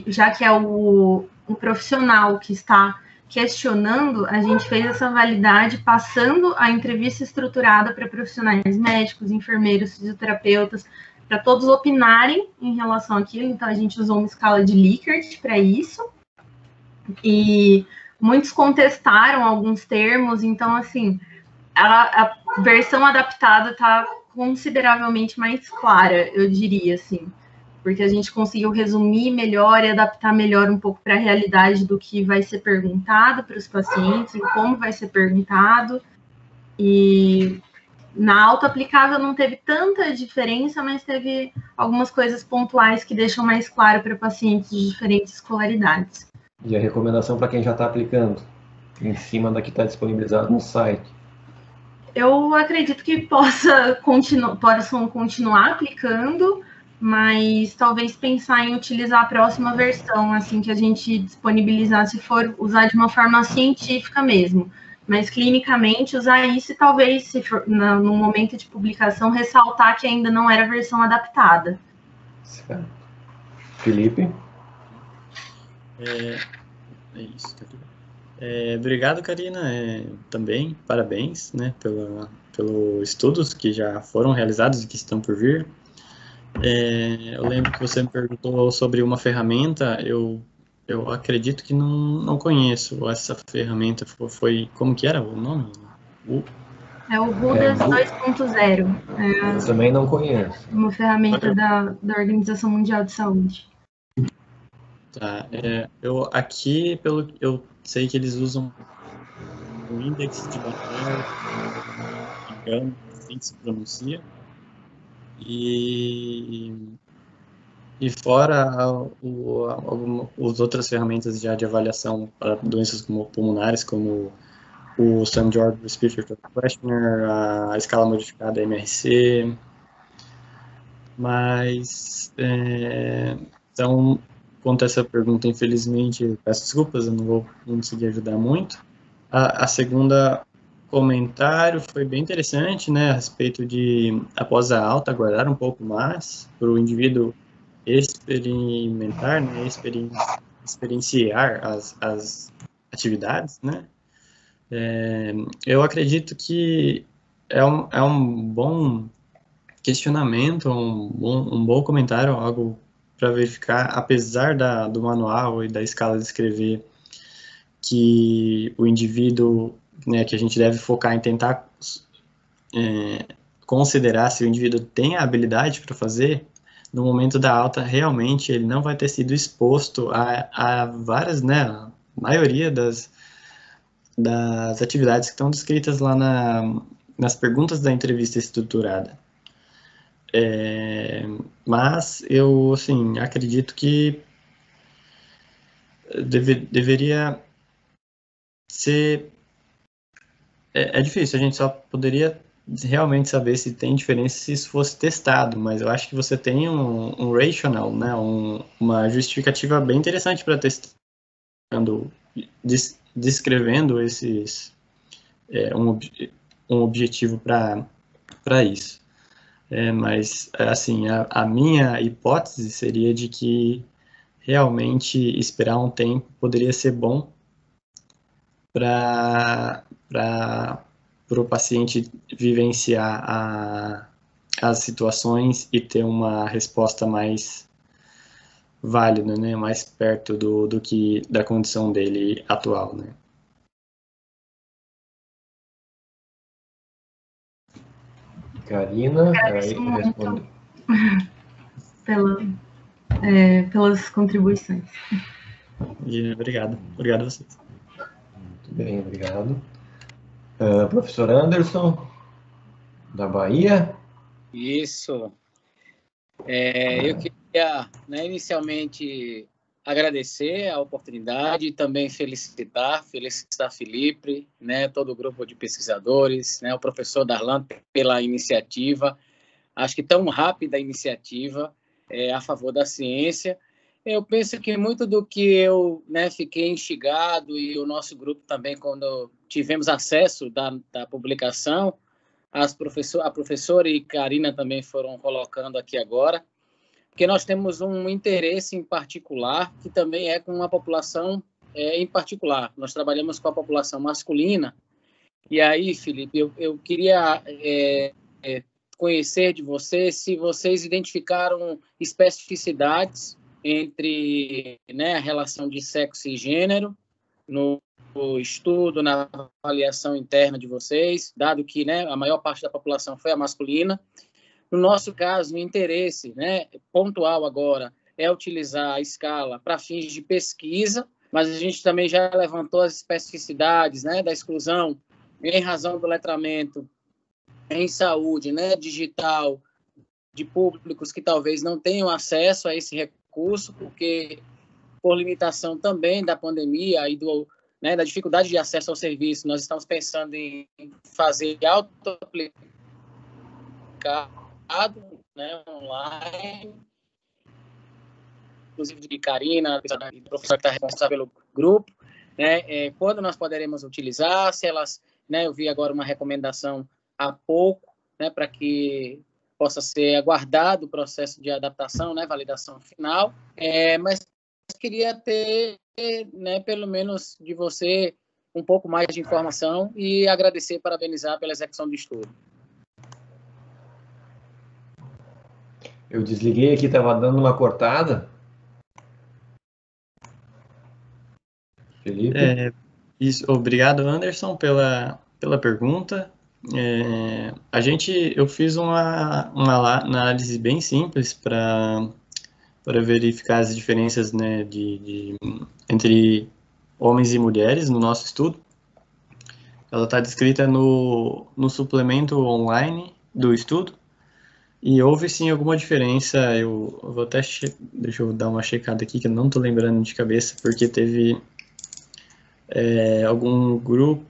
[SPEAKER 8] já que é o profissional que está questionando, a gente fez essa validade passando a entrevista estruturada para profissionais médicos, enfermeiros, fisioterapeutas, para todos opinarem em relação àquilo. Então, a gente usou uma escala de Likert para isso. E muitos contestaram alguns termos. Então, assim, a versão adaptada está consideravelmente mais clara, eu diria, assim. Porque a gente conseguiu resumir melhor e adaptar melhor um pouco para a realidade do que vai ser perguntado para os pacientes, e como vai ser perguntado. E na auto-aplicável não teve tanta diferença, mas teve algumas coisas pontuais que deixam mais claro para pacientes de diferentes escolaridades.
[SPEAKER 1] E a recomendação para quem já está aplicando, em cima da que está disponibilizado no site?
[SPEAKER 8] Eu acredito que possam continuar aplicando, mas talvez pensar em utilizar a próxima versão, assim que a gente disponibilizar, se for usar de uma forma científica mesmo. Mas clinicamente usar isso e talvez, se for no momento de publicação, ressaltar que ainda não era a versão adaptada.
[SPEAKER 1] Certo. Felipe?
[SPEAKER 2] É isso, obrigado, Karina, também, parabéns, né, pelos estudos que já foram realizados e que estão por vir. Eu lembro que você me perguntou sobre uma ferramenta, eu acredito que não conheço essa ferramenta, como que era o nome?
[SPEAKER 8] É o RUDAS 2.0.
[SPEAKER 1] Eu também não conheço.
[SPEAKER 8] Uma ferramenta da Organização Mundial de Saúde.
[SPEAKER 2] Tá, eu sei que eles usam o índice de Barnard, engano, assim que se pronuncia, e fora as outras ferramentas já de avaliação para doenças pulmonares, como o St. George Respiratory Questionnaire, a escala modificada MRC, mas, então, quanto a essa pergunta, infelizmente, eu peço desculpas, eu não vou conseguir ajudar muito. A segunda comentário foi bem interessante, né, a respeito de, após a alta, aguardar um pouco mais para o indivíduo experimentar, né, experienciar as atividades, né. Eu acredito que é um bom questionamento, um bom comentário, algo para verificar, apesar do manual e da escala de escrever, que o indivíduo, né, que a gente deve focar em tentar considerar se o indivíduo tem a habilidade para fazer, no momento da alta, realmente ele não vai ter sido exposto a várias, né, a maioria das atividades que estão descritas lá nas perguntas da entrevista estruturada. Mas eu, assim, acredito que deveria ser... É difícil, a gente só poderia realmente saber se tem diferença se isso fosse testado, mas eu acho que você tem um rational, né, uma justificativa bem interessante para testando, descrevendo um objetivo para isso. Mas, assim, a minha hipótese seria de que realmente esperar um tempo poderia ser bom para o paciente vivenciar as situações e ter uma resposta mais válida, né, mais perto da condição dele atual, né.
[SPEAKER 1] Karina,
[SPEAKER 8] agradeço muito pelas contribuições.
[SPEAKER 2] E obrigado a vocês.
[SPEAKER 1] Muito bem, obrigado. Professor Anderson, da Bahia.
[SPEAKER 9] Isso. Eu queria, né, inicialmente agradecer a oportunidade e também felicitar Felipe, né, todo o grupo de pesquisadores, né, o professor Darlan pela iniciativa. Acho que tão rápida a iniciativa a favor da ciência. Eu penso que muito do que eu, né, fiquei instigado, e o nosso grupo também, quando tivemos acesso da publicação, a professora e Karina também foram colocando aqui agora, porque nós temos um interesse em particular, que também é com uma população em particular. Nós trabalhamos com a população masculina, e aí, Felipe, eu queria conhecer de vocês se vocês identificaram especificidades entre, né, a relação de sexo e gênero no estudo, na avaliação interna de vocês, dado que, né, a maior parte da população foi a masculina. No nosso caso, o interesse, né, pontual agora é utilizar a escala para fins de pesquisa, mas a gente também já levantou as especificidades, né, da exclusão em razão do letramento em saúde, né, digital, de públicos que talvez não tenham acesso a esse recurso, porque por limitação também da pandemia e né, da dificuldade de acesso ao serviço, nós estamos pensando em fazer auto-aplicado, né, online, inclusive de Karina, a professora que está responsável pelo grupo, né, quando nós poderemos utilizar, se elas, né, eu vi agora uma recomendação há pouco, né, para que possa ser aguardado o processo de adaptação, né, validação final, mas queria ter, né, pelo menos de você, um pouco mais de informação e agradecer e parabenizar pela execução do estudo.
[SPEAKER 1] Eu desliguei aqui, estava dando uma cortada. Felipe?
[SPEAKER 2] Obrigado, Anderson, pela pergunta. Eu fiz uma análise bem simples para verificar as diferenças, né, entre homens e mulheres no nosso estudo. Ela está descrita no suplemento online do estudo, e houve sim alguma diferença. Eu vou até deixa eu dar uma checada aqui, que eu não estou lembrando de cabeça, porque teve algum grupo,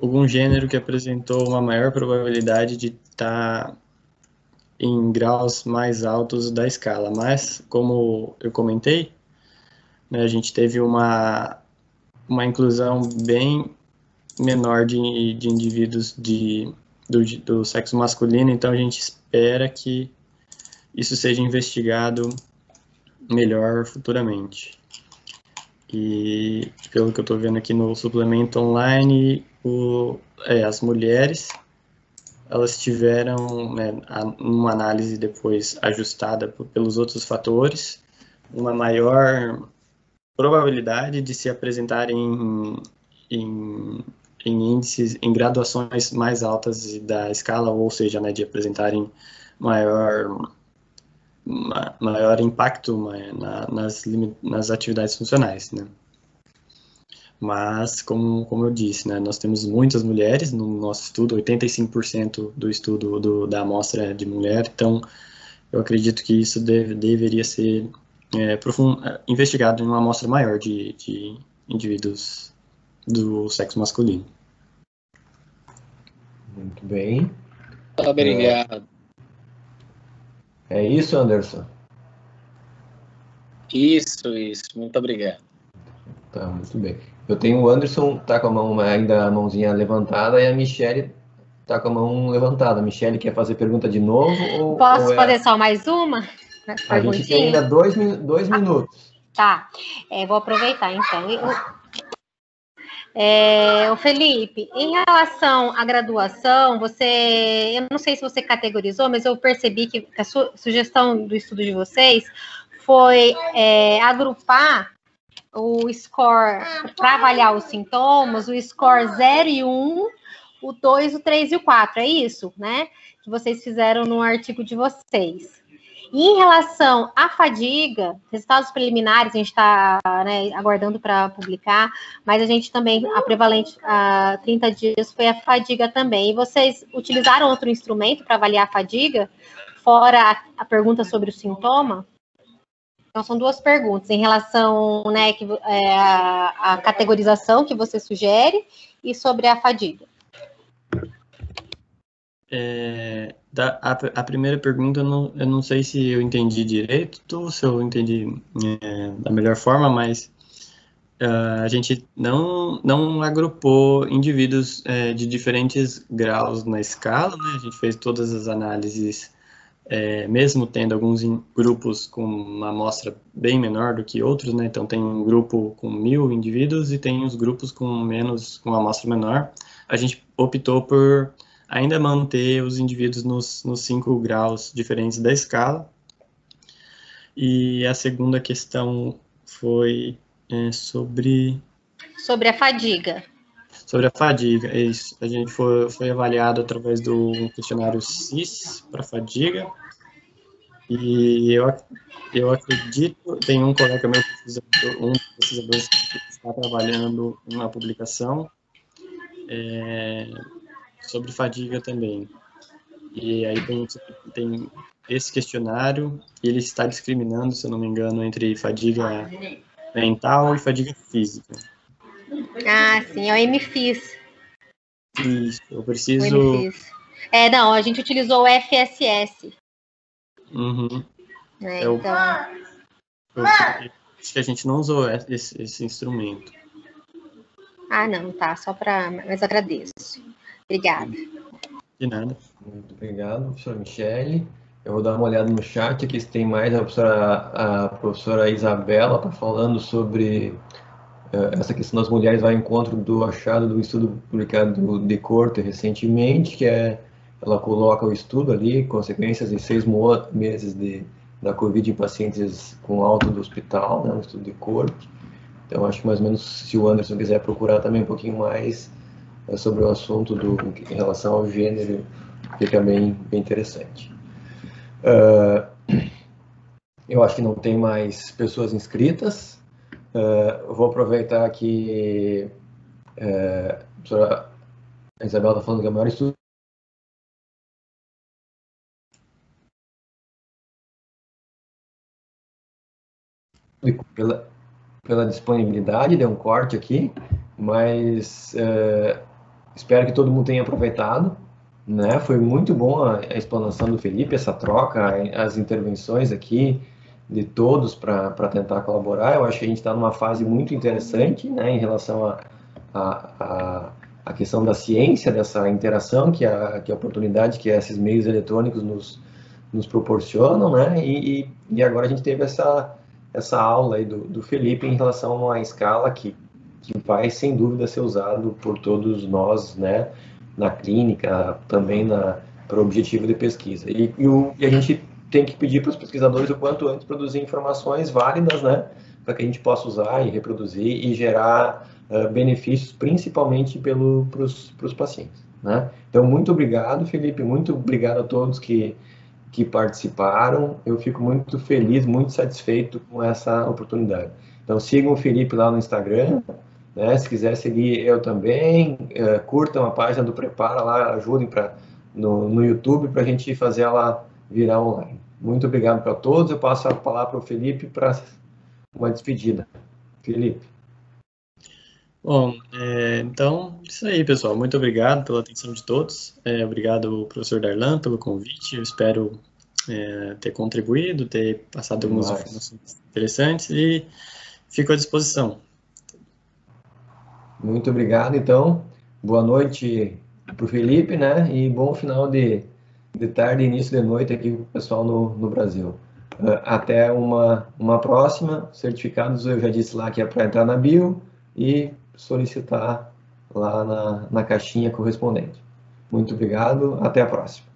[SPEAKER 2] algum gênero que apresentou uma maior probabilidade de estar em graus mais altos da escala, mas, como eu comentei, né, a gente teve uma inclusão bem menor de indivíduos do sexo masculino, então a gente espera que isso seja investigado melhor futuramente. E, pelo que eu estou vendo aqui no suplemento online, as mulheres, elas tiveram, né, uma análise depois ajustada pelos outros fatores, uma maior probabilidade de se apresentarem em índices, em graduações mais altas da escala, ou seja, né, de apresentarem maior impacto nas atividades funcionais, né? Mas, como eu disse, né, nós temos muitas mulheres no nosso estudo, 85% do estudo da amostra é de mulher, então eu acredito que isso deveria ser investigado em uma amostra maior de indivíduos do sexo masculino.
[SPEAKER 1] Muito bem.
[SPEAKER 9] Obrigado.
[SPEAKER 1] É isso, Anderson?
[SPEAKER 9] Isso. Muito obrigado.
[SPEAKER 1] Tá, muito bem. Eu tenho o Anderson, tá com a mão ainda, a mãozinha levantada, e a Michele tá com a mão levantada. A Michele quer fazer pergunta de novo?
[SPEAKER 4] Posso fazer só mais uma?
[SPEAKER 1] A gente tem ainda dois minutos.
[SPEAKER 4] Tá, vou aproveitar então. O Felipe, em relação à graduação, eu não sei se você categorizou, mas eu percebi que a sugestão do estudo de vocês foi agrupar o score para avaliar os sintomas, o score 0 e 1, o 2, o 3 e o 4, é isso, né? Que vocês fizeram no artigo de vocês. E em relação à fadiga, resultados preliminares, a gente está, né, aguardando para publicar, mas a gente também, a prevalente a 30 dias foi a fadiga também. E vocês utilizaram outro instrumento para avaliar a fadiga, fora a pergunta sobre o sintoma? Então, são duas perguntas, em relação, né, a categorização que você sugere e sobre a fadiga.
[SPEAKER 2] A primeira pergunta, eu não sei se eu entendi direito, se eu entendi da melhor forma, mas a gente não agrupou indivíduos de diferentes graus na escala, né? A gente fez todas as análises, mesmo tendo alguns grupos com uma amostra bem menor do que outros, né? Então tem um grupo com 1.000 indivíduos e tem os grupos com uma amostra menor. A gente optou por ainda manter os indivíduos nos 5 graus diferentes da escala. E a segunda questão foi sobre
[SPEAKER 4] a fadiga.
[SPEAKER 2] Sobre a fadiga, é isso. A gente foi avaliado através do questionário CIS para fadiga. E eu acredito, tem um colega meu, um pesquisador que está trabalhando uma publicação sobre fadiga também. E aí tem esse questionário, e ele está discriminando, se eu não me engano, entre fadiga mental e fadiga física.
[SPEAKER 4] Ah, sim, é o MFIS.
[SPEAKER 2] Isso, eu preciso...
[SPEAKER 4] Não, a gente utilizou o FSS.
[SPEAKER 2] Uhum.
[SPEAKER 4] Então...
[SPEAKER 2] acho que a gente não usou esse instrumento.
[SPEAKER 4] Ah, não, tá, mas agradeço. Obrigada.
[SPEAKER 2] De nada.
[SPEAKER 1] Muito obrigado, professora Michele. Eu vou dar uma olhada no chat aqui se tem mais. A professora Isabela está falando sobre essa questão das mulheres vai ao encontro do achado do estudo publicado do De Corte recentemente, que ela coloca o estudo ali, consequências de 6 meses da Covid em pacientes com alta do hospital, né, um estudo de corte. Então, acho que mais ou menos, se o Anderson quiser procurar também um pouquinho mais sobre o assunto em relação ao gênero, fica bem interessante. Eu acho que não tem mais pessoas inscritas. Vou aproveitar que a professora Isabel está falando que é o maior estudo pela disponibilidade, deu um corte aqui, mas espero que todo mundo tenha aproveitado, né? Foi muito bom a explanação do Felipe, essa troca, as intervenções aqui de todos para tentar colaborar. Eu acho que a gente está numa fase muito interessante, né, em relação à questão da ciência, dessa interação que a oportunidade que esses meios eletrônicos nos proporcionam, né? E agora a gente teve essa aula aí do Felipe em relação a uma escala que vai, sem dúvida, ser usado por todos nós, né, na clínica, também para o objetivo de pesquisa. E a gente tem que pedir para os pesquisadores o quanto antes produzir informações válidas, né, para que a gente possa usar e reproduzir e gerar benefícios, principalmente para os pacientes, né. Então, muito obrigado, Felipe, muito obrigado a todos que participaram. Eu fico muito feliz, muito satisfeito com essa oportunidade. Então, sigam o Felipe lá no Instagram, né? Se quiser seguir eu também, curtam a página do Prepara lá, ajudem no YouTube para a gente fazer ela virar online. Muito obrigado para todos. Eu passo a palavra para o Felipe para uma despedida. Felipe.
[SPEAKER 2] Bom, então, isso aí, pessoal. Muito obrigado pela atenção de todos. Obrigado, professor Darlan, pelo convite. Eu espero ter contribuído, ter passado algumas informações interessantes e fico à disposição.
[SPEAKER 1] Muito obrigado, então. Boa noite para o Felipe, né? E bom final de tarde e início de noite aqui para o pessoal no Brasil. Até uma próxima. Certificados, eu já disse lá que é para entrar na bio e solicitar lá na caixinha correspondente. Muito obrigado, até a próxima.